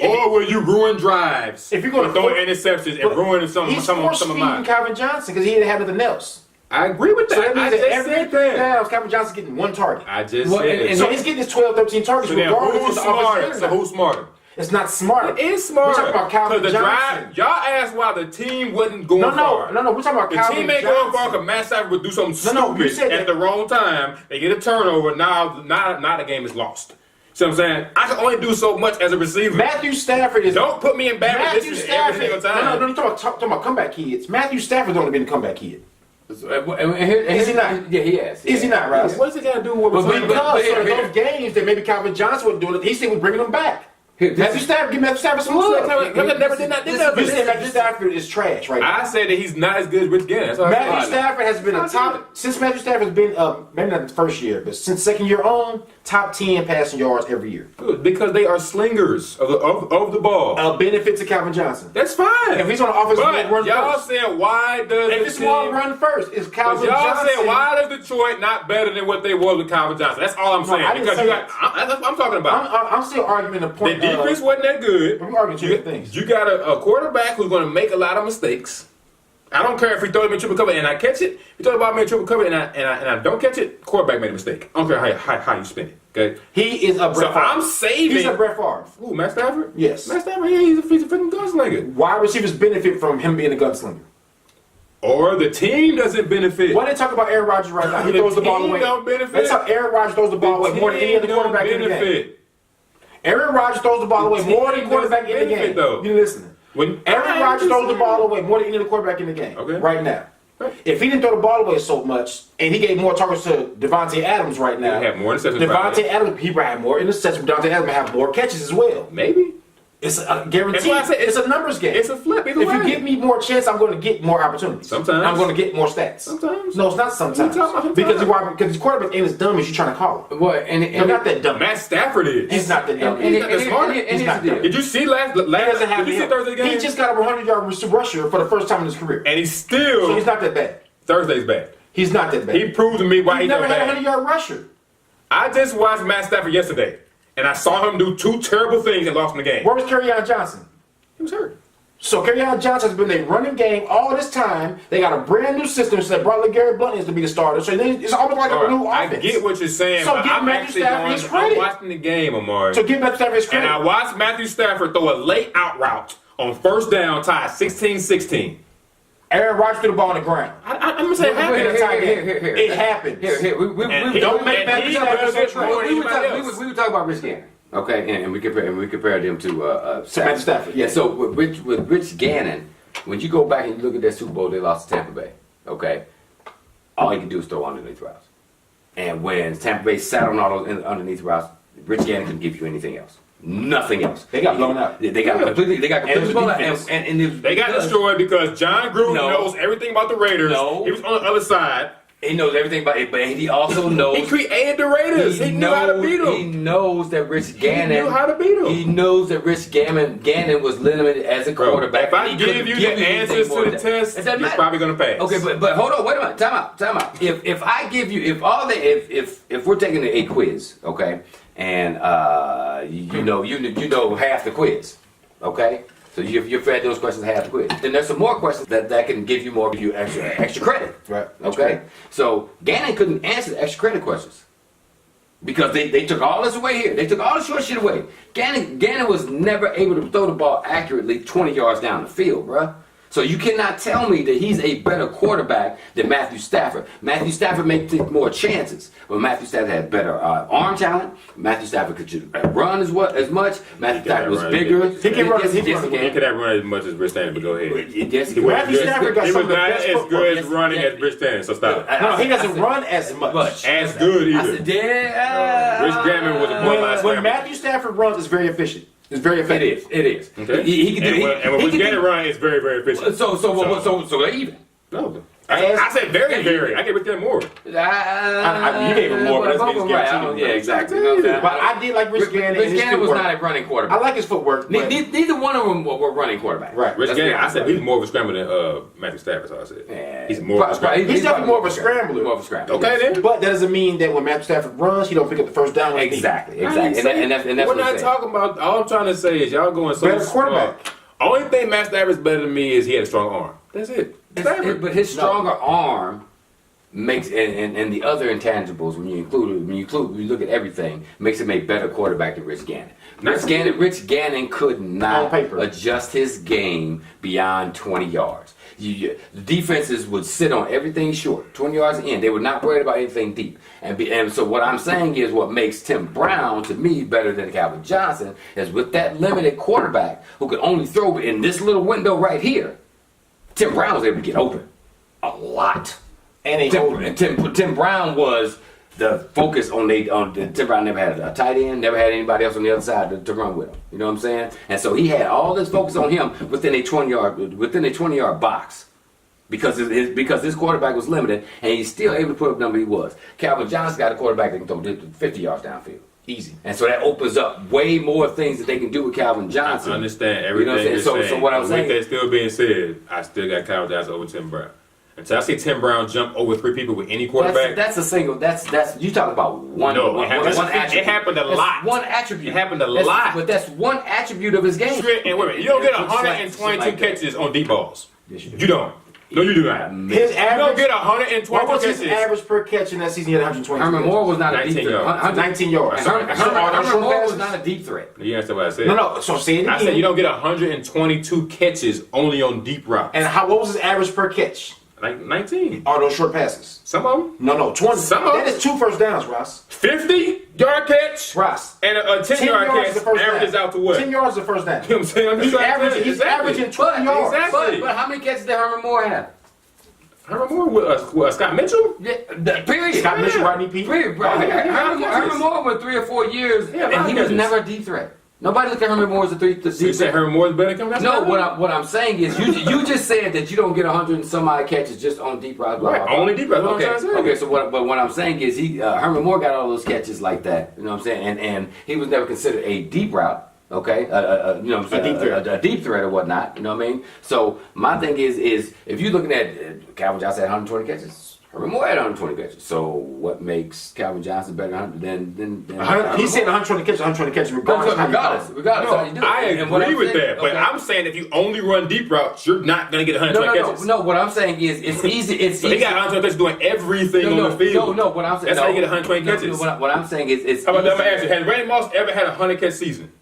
Or will you ruin drives? If you're gonna throw for- interceptions and ruin some He's of force-feeding mine. Calvin Johnson because he didn't have nothing else. I agree with So that. that I means just that every said that. down, Calvin Johnson's getting one target. I just Well, said and that. So he's getting his 12, 13 targets So then regardless who's of the smarter? offensive. So who's smarter? It's not smart. It is smart. We're talking about Calvin the Johnson. drive, y'all asked why the team wasn't going No, far. We're talking about The Calvin team ain't going far Johnson. because Matt Stafford would do something No, you stupid said at that- the wrong time. They get a turnover. Now the game is lost. See what I'm saying? I can only do so much as a receiver. Matthew Stafford is. Don't put me in bad Matthew positions every Stafford. single time. No, talking about comeback kids. Matthew Stafford's only been a comeback kid. Is Is he not? Yeah, he is. Is he not, Ross? What's it got to do with what's Because for those games that maybe Calvin Johnson was doing it, he said we're bringing them back. Matthew Stafford, give Matthew Stafford some love. never did not. You said Matthew Stafford is trash, right? I said that he's not as good as Rich Gannon. That's all I Matthew said. Stafford has been a top since Matthew Stafford's been maybe not the first year, but since second year on, top 10 passing yards every year. Good, because they are slingers of the ball. A benefit to Calvin Johnson. That's fine. If he's on the offensive but run y'all first. saying why does If the it's long team- run first, is but Calvin y'all Johnson. saying why does Detroit not better than what they was with Calvin Johnson? That's all I'm No, saying. I didn't Because say you that. got, that's what I'm talking about. I'm still arguing the The point. defense wasn't that good. I'm arguing two things. You got a quarterback who's going to make a lot of mistakes. I don't care if he throws me in triple cover and I catch it. If he throws the ball in triple cover and I don't catch it, quarterback made a mistake. I don't care how you spin it. Okay. He is a Brett So Favre. I'm saving. He's a Brett Favre. Ooh, Matt Stafford? Yes. Matt Stafford, yeah, he's a freaking gunslinger. Wide receivers benefit from him being a gunslinger. Or the team doesn't benefit. Why they talk about Aaron Rodgers right now? He The throws the ball team away. don't benefit. Let's talk Aaron Rodgers throws the ball away more than any other quarterback in the game. Aaron Rodgers throws the ball away The more than team quarterback in the doesn't game. benefit, though. You listening? When Aaron Rodgers throws the ball away more than any other quarterback in the game. Okay. Right now. Right. If he didn't throw the ball away so much, and he gave more targets to Devontae Adams right now, He'd have more interceptions Devontae probably. Adams, he probably have more interceptions. Devontae Adams might have more catches as well. Maybe. It's a guarantee. That's why I said It's a numbers game. It's a flip either If way. you give me more chance, I'm going to get more opportunities. Sometimes. I'm going to get more stats. Sometimes. No, it's not sometimes. You talking about Because sometimes. the quarterback ain't as dumb as you're trying to call him. Well, They're not that dumb. Matt Stafford is. He's not that dumb. He's not that smart. He's not the dumb. Did you see last He doesn't have did you see Thursday game? He just got a 100-yard rusher for the first time in his career. And he's still So he's not that bad. Thursday's bad. He's not that bad. He proved to me why He he's never not had a bad. 100-yard rusher. I just watched Matt Stafford yesterday, and I saw him do two terrible things and lost in the game. Where was Kerryon Johnson? He was hurt. So Kerryon Johnson has been a running game all this time. They got a brand new system, so they brought Garrett Blunt needs to be the starter. So it's almost like a new I offense. get what you're saying, So but give I'm Matthew actually Stafford his I'm credit. watching the game, Amari. So give Matthew Stafford his And credit. I watched Matthew Stafford throw a late out route on first down, tied 16-16. Aaron Rodgers threw the ball on the ground. I'm gonna say it happened. Here, It happens. And he- Don't make and Matthew he Stafford does so it trash. more than we were anybody talking, else. we were talking about Rich Gannon, okay, and we compared him to Matthew Stafford, yeah. So with Rich Gannon, when you go back and you look at that Super Bowl, they lost to Tampa Bay. Okay, all he could do is throw underneath routes, and when Tampa Bay sat on all those underneath routes, Rich Gannon couldn't give you anything else. Nothing else. They got blown out. They got completely. They got And it was completely blown out. defense. And it was They got because destroyed because John Gruden No. knows everything about the Raiders. No. He was on the other side. He knows everything about it, but he also knows. He created the Raiders. He knew how to beat He them. knows that Rich Gannon. He knew how to beat them. He knows that Rich Gannon was limited as a Bro, quarterback. if I and he give couldn't you give the anything answers more to the than that. test, Does that you're matter? probably gonna pass. Okay, but hold on, wait a minute, time out. If I give you, if we're taking a quiz, okay, and you know half the quiz, okay, so you've fed those questions half the quiz. Then there's some more questions that can give you extra credit, Right. Okay, so Gannon couldn't answer the extra credit questions. Because they took all this away here. They took all the short shit away. Gannon was never able to throw the ball accurately 20 yards down the field, bruh. So you cannot tell me that he's a better quarterback than Matthew Stafford. Matthew Stafford may take more chances, but Matthew Stafford had better arm talent. Matthew Stafford could run as much. Matthew Stafford was bigger. He can run. Yes, He can yes, run. He could have run as much as Rich Gannon, but go ahead. Yes, He was Matthew Stafford got he some was of the not best as football. good Yes, running yes. as Rich Gannon, so stop. No, he doesn't run as much. As good I either. said, yeah. Rich Gannon was a point line When scrambler. Matthew Stafford runs, it's very efficient. It's very It effective. is. Okay. He can do. And when Rich Gannon run, it's very, very efficient. So they're even. No. I said very, very. I give Rich Gannon more. You gave him more, but that's his guarantee. Yeah, exactly. You know what I'm saying? But I did like Rich Gannon. and Rich his Gannon was footwork. not a running I quarterback. like his footwork. but- Neither one of them were running quarterbacks. Right. Rich Let's be Gannon, I honest. said he's more of a scrambler than Matthew Stafford, so I said. Yeah. He's more of a scrambler. He's definitely more of a scrambler. More of a scrambler. Okay then. But that doesn't mean that when Matthew Stafford runs, he don't pick up the first down. like he- Exactly. I ain't saying- And that's We're what I'm not saying. talking about. All I'm trying to say is y'all going so Better quarterback. small. Only thing Matt Stafford's better than me is he had a strong arm. That's it. But his stronger arm makes and the other intangibles when you look at everything makes him a better quarterback than Rich Gannon. Rich Gannon could On not paper. adjust his game beyond 20 yards. the defenses would sit on everything short, 20 yards in. They were not worried about anything deep. And so what I'm saying is what makes Tim Brown, to me, better than Calvin Johnson is with that limited quarterback who could only throw in this little window right here, Tim Brown was able to get open a lot. And Tim Brown was the focus on Tim Brown never had a tight end, never had anybody else on the other side to run with him. You know what I'm saying? And so he had all this focus on him within a 20-yard box because his quarterback was limited, and he's still able to put up the number he was. Calvin Johnson got a quarterback that can throw 50 yards downfield. Easy. And so that opens up way more things that they can do with Calvin Johnson. I understand everything you're saying. So what I'm saying, with that still being said, I still got Calvin Johnson over Tim Brown. Until I see Tim Brown jump over 3 people with any quarterback. That's a single. That's you talk about one. No, one attribute. It happened a lot. One attribute. It happened a lot. But that's one attribute of his game. And wait a minute, you don't get 122 catches on deep balls. Yes, you do. You don't. No, you do not. His You average. don't get 122 What was catches. his average per catch in that season? He had 120. Herman Moore was not a deep 19 threat. yards. 19 yards. Herman Moore was not a deep threat. You understand what I said? No. So say it again. I said you don't get 122 catches only on deep routes. And what was his average per catch? Like 19. All those short passes. Some of them. No, 20. Some of That them. is 2 first downs, Ross. 50-yard catch. Ross. And a 10-yard yards is catch the first averages down. out to what? 10 yards is the first down. You know what I'm saying? I'm just He's trying to tell averaging. you. He's averaging 20 yards. Exactly. But how many catches did Herman Moore have? Herman Moore with Scott Mitchell? Yeah, period. Scott Mitchell, Rodney Peete. Period. Herman Moore went 3 or 4 years, Yeah, and he was catches. never a deep threat. Nobody looked at Herman Moore as a deep So you threat. said Herman Moore is better than Calvin No, Johnson? what I'm saying is you just said that you don't get 100 and some odd catches just on deep routes. Right, only deep routes, Okay, that's what I'm trying to say. so what I'm saying is Herman Moore got all those catches like that. You know what I'm saying? And he was never considered a deep route. Okay, you know what I'm saying? A deep threat. A deep threat or whatnot. You know what I mean? So my thing is if you're looking at Calvin Johnson had 120 catches. Herman Moore had 120 catches. So what makes Calvin Johnson better than He's saying 120 catches regardless. Regardless how you do it. I And what agree I'm with saying- that, but okay. I'm saying if you only run deep routes, you're not going to get 120 catches. No. What I'm saying is it's easy. It's So easy. he got 120 catches doing everything on the field. No. What I'm saying. That's how you get 120 catches. What I'm saying is it's. How about that? I'm easy. going to ask you, has Randy Moss ever had a 100-catch season?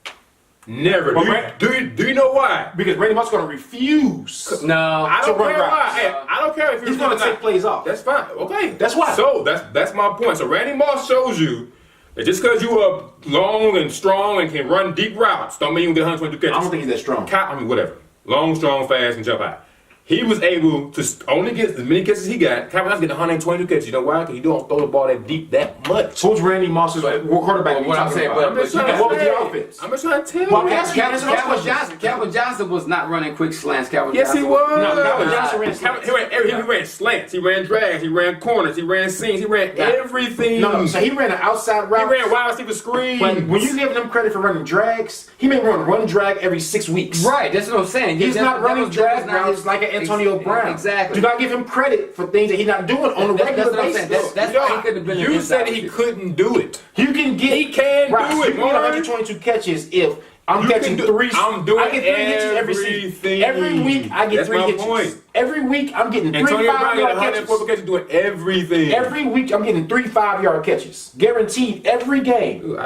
Never. Well, Do you know why? Because Randy Moss is going to refuse. No. I don't run care why. routes. Hey, I don't care if He's going to take plays off. That's fine. Okay. That's why. So that's my point. So Randy Moss shows you that just because you are long and strong and can run deep routes, don't mean you can get 122 catches. I don't think he's that strong. I mean, whatever. Long, strong, fast, and jump high. He was able to only get as many catches he got. Calvin Johnson getting 122 catches. You know why? Because you don't throw the ball that deep that much. Who's Randy Moss's quarterback? What I'm saying, about? but you And what was the offense? I'm just trying to tell Well, you. I'm asking you. Calvin Johnson was not running quick slants. Yes, he was. No, Calvin Johnson ran slants. He ran slants. He ran drags. He ran corners. He ran seams. He ran everything. No, so he ran an outside He route. ran wide receiver screens. But when you give him credit for running drags, he may run drag every 6 weeks. Right, that's what I'm saying. He's not running drag routes like an Antonio Brown. Exactly. Do not give him credit for things that he's not doing on a regular what I'm basis. saying. That's why he couldn't have been. You said he couldn't do it. You can get. He can Right, do you it, can get Warren. 122 catches if I'm You catching can do- 3. I'm doing I get 3 hitches every season. everything. Every week I get That's 3 my hitches. point. Every week I'm getting 3 Antonio Brown 5-yard got catches. 104 catches doing everything. Every week I'm getting 3 5-yard catches, guaranteed every game.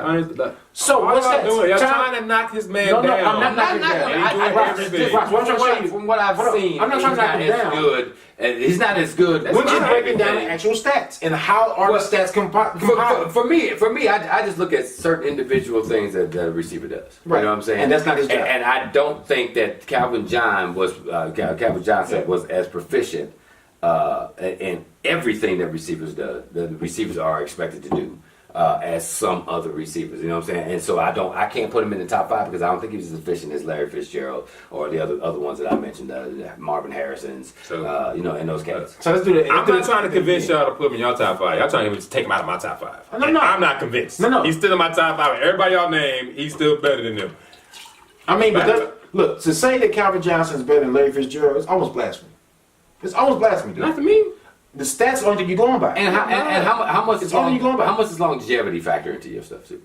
So all what's y'all that? doing? Y'all Time- trying to knock his man No, down. I'm not knocking him down. He's doing everything. Ross, what I'm trying to show you. From what I've Hold on. seen, I'm not trying to knock him he's not down. as good. He's not as good. That's We're just fine. breaking down the actual stats and how are the stats compiled. For me, I just look at certain individual things that the receiver does. Right. You know what I'm saying? And that's not his job. And I don't think that Calvin Johnson was as proficient in everything that receivers do. The receivers are expected to do. As some other receivers, you know what I'm saying, and so I can't put him in the top 5 because I don't think he's as efficient as Larry Fitzgerald or the other ones that I mentioned, Marvin Harrison's, So- you know, in those cases. So let's do that. I'm not trying to convince y'all to put him in your top 5. Y'all trying to just take him out of my top 5. No. I'm not convinced. No. He's still in my top 5. Everybody y'all name, he's still better than them. I mean, look, to say that Calvin Johnson is better than Larry Fitzgerald is almost blasphemy. It's almost blasphemy, dude. Not to me. The stats are only thing you're going by. And how much It's only you going by. how much does longevity factor into your stuff too?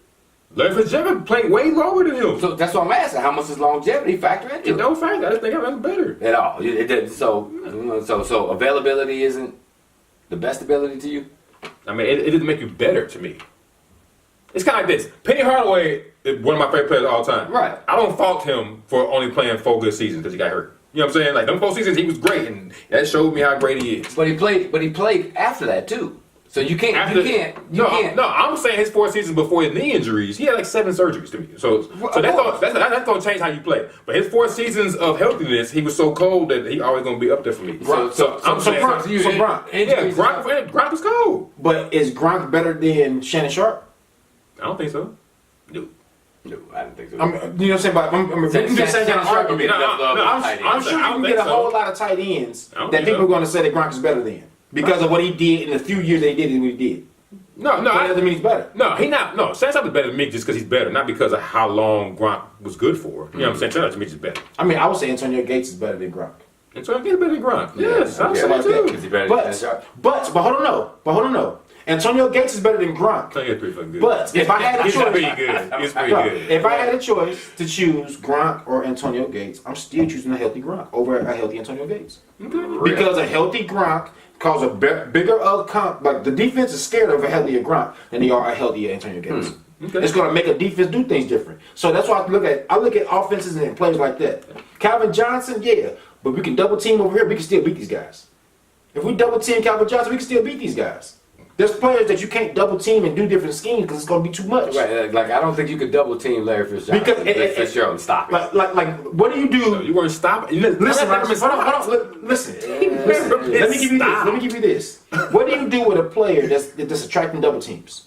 Larry Fitzgerald playing way longer than him. So that's what I'm asking. How much does longevity factor into It it? don't factor. I just think I'm better. At all. So availability isn't the best ability to you. I mean, it doesn't make you better to me. It's kind of like this. Penny Hardaway is one of my favorite players of all time. Right. I don't fault him for only playing 4 good seasons because he got hurt. You know what I'm saying? Like them 4 seasons, he was great, and that showed me how great he is. But he played after that too. So you can't. No, I'm saying his 4 seasons before his knee injuries, he had like 7 surgeries to me. So that's gonna change how you play. But his 4 seasons of healthiness, he was so cold that he always gonna be up there for me. Gronk Was cold. But is Gronk better than Shannon Sharp? I don't think so. No. No, I don't think so. You know what I'm saying? But we can just say that argument. I'm sure you can get a whole lot of tight ends that people are going to say that Gronk is better than because of what he did in the few years they did what he did. No, that doesn't mean he's better. No, he not. No, Shannon Sharp is better than me just because he's better, not because of how long Gronk was good for. You know what I'm saying? Shannon Sharp to me is better. I mean, I would say Antonio Gates is better than Gronk. Antonio Gates is better than Gronk. Yes, I say that too. But hold on, no. Antonio Gates is better than Gronk. Antonio's pretty fucking good. But if I had a choice, He's pretty good. If I had a choice to choose Gronk or Antonio Gates, I'm still choosing a healthy Gronk over a healthy Antonio Gates. Okay. Because a healthy Gronk causes a bigger like the defense is scared of a healthier Gronk than they are a healthier Antonio Gates. Okay. It's going to make a defense do things different. So that's why I look at offenses and players like that. Calvin Johnson, yeah, but we can double team over here. We can still beat these guys. If we double team Calvin Johnson, we can still beat these guys. There's players that you can't double team and do different schemes because it's going to be too much. Right, like I don't think you could double team Larry Fitzgerald. Fitzgerald and stop it. Like, what do you do? No, you weren't stopping. Listen, hold on. Listen. Let me give you this. What do you do with a player that's attracting double teams?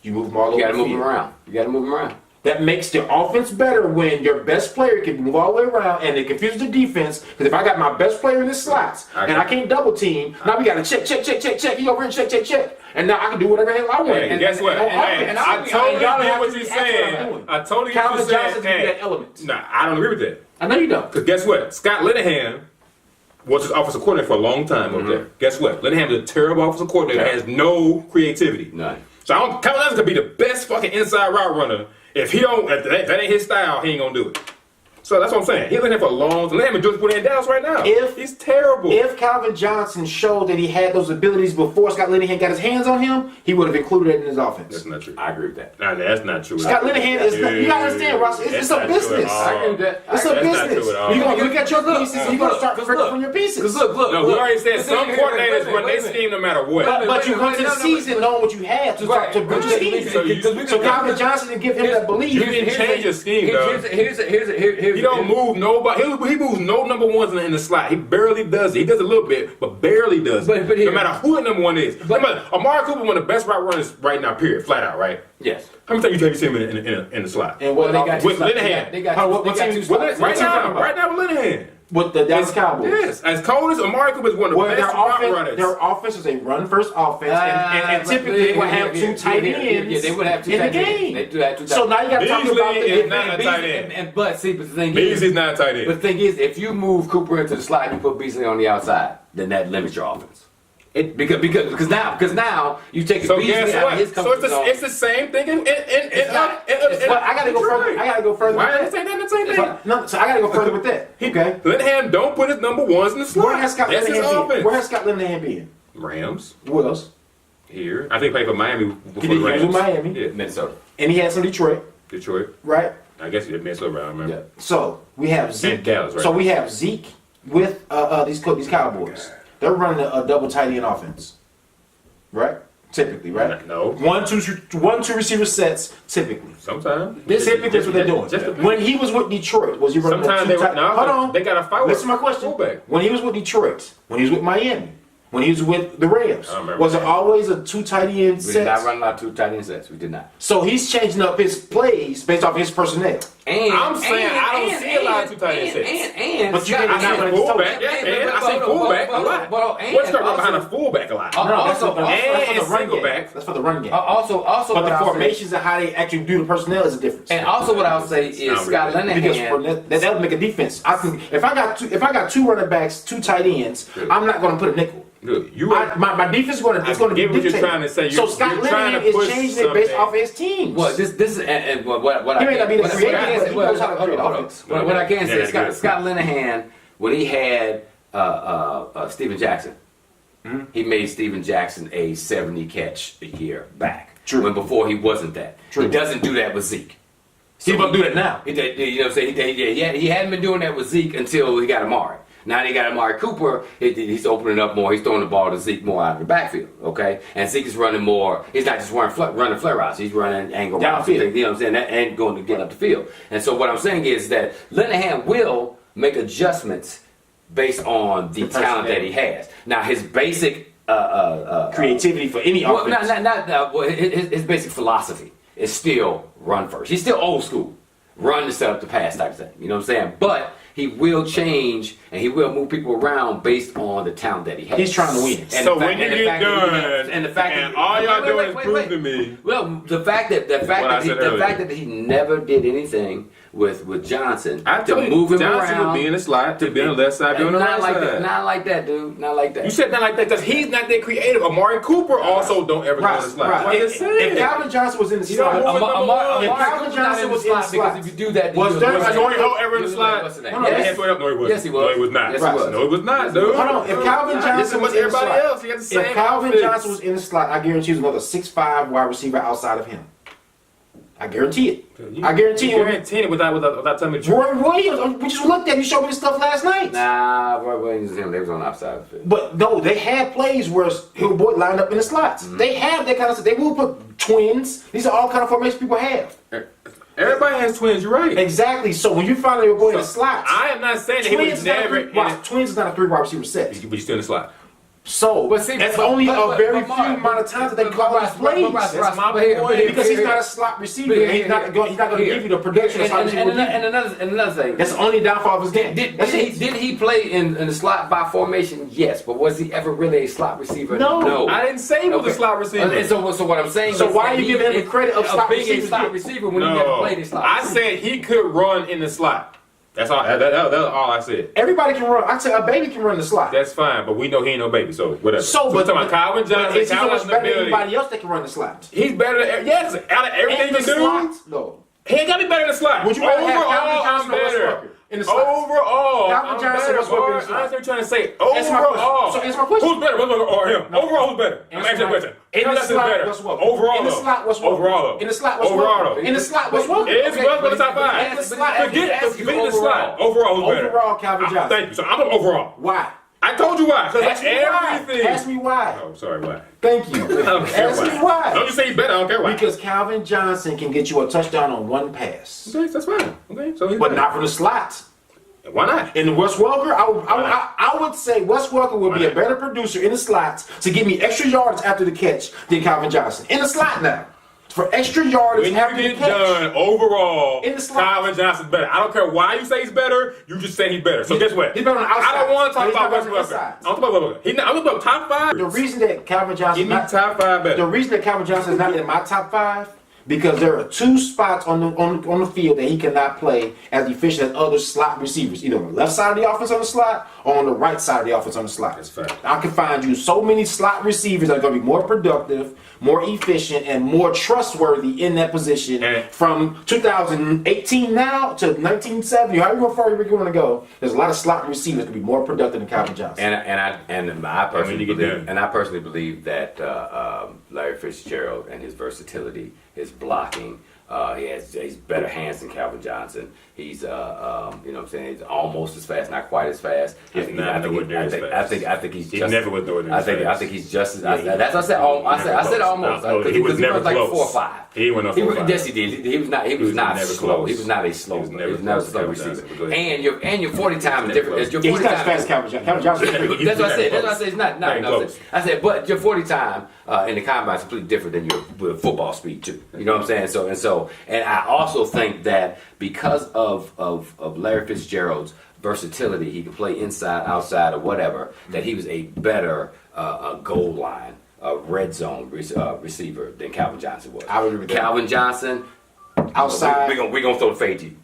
You move them all over. You got to the move field. them around. You got to move them around. That makes the offense better when your best player can move all the way around and it confuses the defense. Because if I got my best player in the slots and I can't double team, now we got to check. He over here, check. And now I can do whatever the hell I want. Hey, and guess what? I totally get what you're saying. I totally get what you're saying. Calvin Johnson can do that element. Nah, I don't agree with that. I know you don't. Because guess what? Scott Linehan was his offensive coordinator for a long time up there. Guess what? Linehan is a terrible offensive coordinator that has no creativity. None. So Calvin Johnson could be the best fucking inside route runner. If that ain't his style, he ain't gonna do it. So that's what I'm saying. He's been here for a long time. Linehan just put in Dallas right now. He's terrible. If Calvin Johnson showed that he had those abilities before Scott Linehan got his hands on him, he would have included it in his offense. That's not true. I agree with that. Nah, that's not true. Scott Linehan is not, you gotta understand, Ross. It's a business. I agree with that. It's a business. You're gonna look at your pieces and you're gonna start breaking from your pieces. Look. No, we already said some coordinators run their scheme no matter what. But you come to the season knowing what you have to build your scheme. So Calvin Johnson didn't give him that belief. You didn't change your scheme, though. He don't move nobody. He moves no number ones in the slot. He barely does it. He does a little bit, but barely does it. No matter who the number one is. Amari Cooper, one of the best route runners right now, period. Flat out, right? Yes. How many times have you seen him in the slot? And what they got with Linehan. They got two slots. Right now with Linehan. With the Dallas Cowboys. Yes. As cold as Amari Cooper is one of the best route runners. Their offense is a run-first offense, and typically they would have two tight ends Yeah, they would have two in the tight ends. game. They do have two tight ends. So now you got to talk about is not a tight end. But the thing Beasley's not a tight end. But the thing is, if you move Cooper into the slot and you put Beasley on the outside, then that limits your offense. Because now you take Beasley out of his comfort zone. It's the same thing. But I gotta go further. I gotta go further. Why are they saying the same thing? No, so I gotta go further with that. Okay. Linehan don't put his number ones in the slot. Where has Scott That's his Linehan been? offense. Where has Scott Linehan been? Rams. What else? Here. I think he played for Miami before He did the Rams. with Miami. Yeah. Minnesota. And he had some Detroit, Detroit. right? I guess he did Minnesota, I remember. Yeah. So we have Zeke. And Dallas, right? So we have Zeke with these Cowboys. They're running a double tight end offense, right? Typically, right? No. One, two receiver sets. Typically, Sometimes. typically that's what they're doing. When he was with Detroit, was he running? Sometimes they hold on. They got to fight with. Listen to my question. Fullback. When he was with Detroit, when he was with Miami, when he was with the Rams, I remember was it that. always a two tight end We set? did not run a lot of two tight end sets. We did not. So he's changing up his plays based off his personnel. I'm saying I don't see a lot of two tight end sets. But you didn't have a Fullback, I see fullback a lot. What's going on behind a fullback a lot? That's for the and run single game. back. That's for the run game. Also, But what the I'll say- formations and how they actually do the personnel is a difference. and also what I'll say is not Scott really. Because Linehan. that would make a defense. If I got two running backs, two tight ends, I'm not going to put a nickel. Look, My defense is going to be get what you're dictated. trying to say. So Scott You're trying Linehan to is push changing it based something. off of his teams. Well, this is and what He I may not be the what I creator, can but say- he knows how to create hold on. offense. What I can say is Yeah, Scott Linehan, when he had Steven Jackson, he made Steven Jackson a 70 catch a year back. True. When before he wasn't that. True. He doesn't do that with Zeke. He's about to do that now. You know what I'm saying? He hadn't been doing that with Zeke until he got Amari. Now that he got Amari Cooper, he's opening up more. He's throwing the ball to Zeke more out of the backfield, okay? And Zeke is running more. He's not just running flare routes. He's running angle routes. You know what I'm saying? And going to get up the field. And so what I'm saying is that Linehan will make adjustments based on the talent that he has. Now his basic creativity for any offense. His basic philosophy is still run first. He's still old school. Run to set up the pass type of thing. You know what I'm saying? But he will change and he will move people around based on the talent that he has. He's trying to win. And so when you get done, and all y'all doing is prove to me. Well, the fact that he never did anything with Johnson to move him Johnson around, would be in the slot, to be on the left side, be on the right side. Not like that, dude. Not like that. You said not like that because he's not that creative. Amari Cooper also don't ever go in the slot. Right. If Calvin Johnson was in the slot, If Calvin Johnson was in the slot, because if you do that, was Norrie Ho ever in the slot? Yes, he was. No, he was not. Yes, right. No, he was not, dude. Hold on. If Calvin Johnson was in the slot, else, he got the same if Calvin outfits. Johnson was in the slot, I guarantee you another 6'5" wide receiver outside of him. I guarantee it. I guarantee you. Guarantee it without telling me the truth. Roy Williams, we just looked at him. You showed me this stuff last night. Nah, Roy Williams and him, they was on the outside of it. But no, they had plays where Boy lined up in the slots. Mm-hmm. They have that kind of stuff. They will put twins. These are all kind of formations people have. Everybody has twins, you're right. Exactly. So when you find out you're going in the slots, I am not saying that he was never. Twins is not a 3 wide receiver set. But you're still in the slot. So that's only a very few amount of times that they call his plays. That's my point. Because he's not a slot receiver. He's not going to give you the production. And another thing. That's the only downfall of his game. Did he play in the slot by formation? Yes, but was he ever really a slot receiver? No. I didn't say he was a slot receiver. And so what I'm saying. So why are you giving him the credit of slot receiver when he never played in slot? I said he could run in the slot. That's all. That's all I said. Everybody can run. I said a baby can run the slot. That's fine, but we know he ain't no baby, so whatever. So we're talking about Calvin Johnson. Is he so much better than anybody else that can run the slot? He's better than yes. Out of everything you do, no. He ain't got to be better than the slot. Would you rather have Calvin Johnson or Wes Welker in the slot? Overall, Calvin Johnson or Wes Welker in the slot? I'm trying to say overall. So answer my question. Who's better, Wes Welker or him? Overall, who's better? I'm asking a question. In the slot, Wes Welker. Overall, in the slot, Wes Welker. Overall, in the slot, Wes Welker. In the slot, Wes Welker. It's Wes Welker top 5. In the slot, forget the slot. Overall, who's better? Overall, Calvin Johnson. Thank you. So I'm overall. Why? I told you why. Ask me everything. Why. Ask me why. Oh, sorry, why? Thank you. Ask me why. Don't you say he's better? I don't care why. Because Calvin Johnson can get you a touchdown on one pass. Okay, that's fine. Okay, so but not from the slots. Why not? In Wes Welker, I would say Wes Welker would be a better producer in the slots to give me extra yards after the catch than Calvin Johnson. In the slot now. For extra yardage after the catch. When you get done, overall, in the slot, Calvin Johnson's better. I don't care why you say he's better, you just say he's better. So guess what? He's better on the outside. I don't want to talk about Wes Welker. I don't talk about Wes Welker. I'm talking about top 5. The reason that Calvin Johnson is not top 5 better. The reason that Calvin Johnson is not in my top 5 because there are 2 spots on the field that he cannot play as efficient as other slot receivers, either on the left side of the offense on the slot or on the right side of the offense on the slot. That's fact. I can find you so many slot receivers that are going to be more productive, more efficient, and more trustworthy in that position from 2018 now to 1970. However far you want to go, there's a lot of slot receivers that can be more productive than Calvin Johnson. And I personally believe that Larry Fitzgerald and his versatility, his blocking, he's better hands than Calvin Johnson. He's you know what I'm saying, he's almost as fast, not quite as fast. I think he's just never was nowhere near as fast. I think he's just as that's what I said. I said almost. He was never like close. 4 or 5. He went up 4 or 5. Yes, he did. He was not slow. Close. He was not a slow. He was never a slow receiver. And your 40 time is different. He's not as fast as Calvin Johnson. Calvin Johnson. That's what I said. That's what I said. It's not. I said, but your 40 time in the combine is completely different than your football speed too. You know what I'm saying? And I also think that because of Larry Fitzgerald's versatility, he could play inside, outside, or whatever. That he was a better goal line, red zone receiver than Calvin Johnson was. I would agree with that. Calvin Johnson outside. We're gonna throw the fade to you.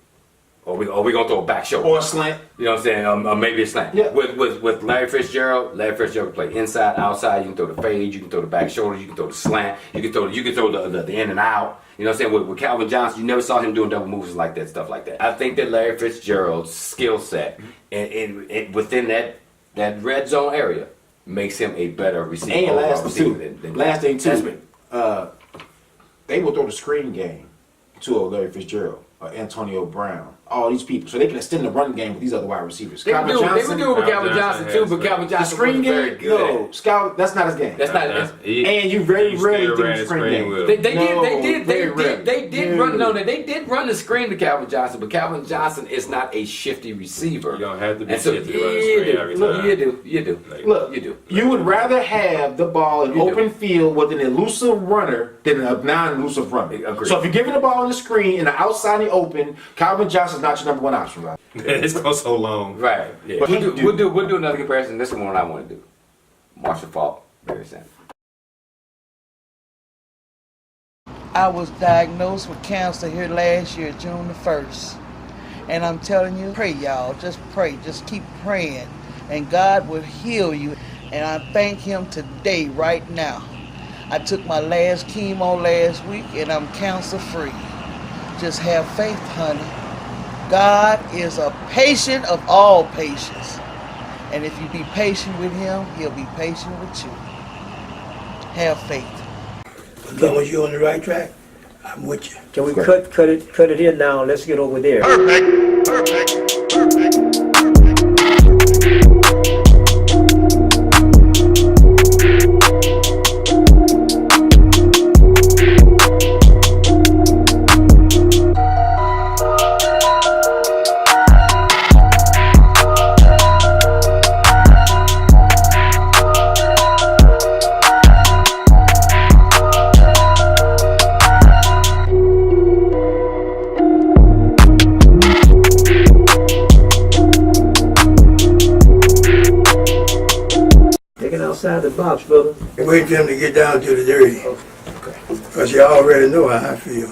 Or we gonna throw a back shoulder or a slant. You know what I'm saying? Or maybe a slant. Yeah. With Larry Fitzgerald can play inside, outside. You can throw the fade. You can throw the back shoulder. You can throw the slant. You can throw the in and out. You know what I'm saying? With Calvin Johnson, you never saw him doing double moves like that, stuff like that. I think that Larry Fitzgerald's skill set and within that red zone area makes him a better receiver. And last thing too, they will throw the screen game to Larry Fitzgerald. or Antonio Brown. All these people, so they can extend the run game with these other wide receivers. They would do it with Calvin Calvin Johnson Johnson too, but has Calvin The Johnson screen was very game, good. no, Scout. That's not his game. That's not. And you very rarely do the screen game. They did run the screen to Calvin Johnson, but Calvin Johnson is not a shifty receiver. You don't have to be And so shifty to run the screen every time. You do. Look, You do. You would rather have the ball in You do. open field with an elusive runner than a non-elusive runner. Agreed. So if you're giving the ball on the screen and the outside in the open, Calvin Johnson's not your number one option, right? It's gone so long. Right. Yeah. But We'll do another comparison. This is one I want to do. Marshall Faulk, Barry Sanders. I was diagnosed with cancer here last year, June the 1st. And I'm telling you, pray y'all, just pray, just keep praying. And God will heal you. And I thank him today, right now. I took my last chemo last week and I'm cancer free. Just have faith, honey. God is a patient of all patience. And if you be patient with him, he'll be patient with you. Have faith. As long as you're on the right track, I'm with you. Can we cut it here now? Let's get over there. Perfect. Thinking outside the box, brother. Wait for them to get down to the dirty. Because you already know how I feel.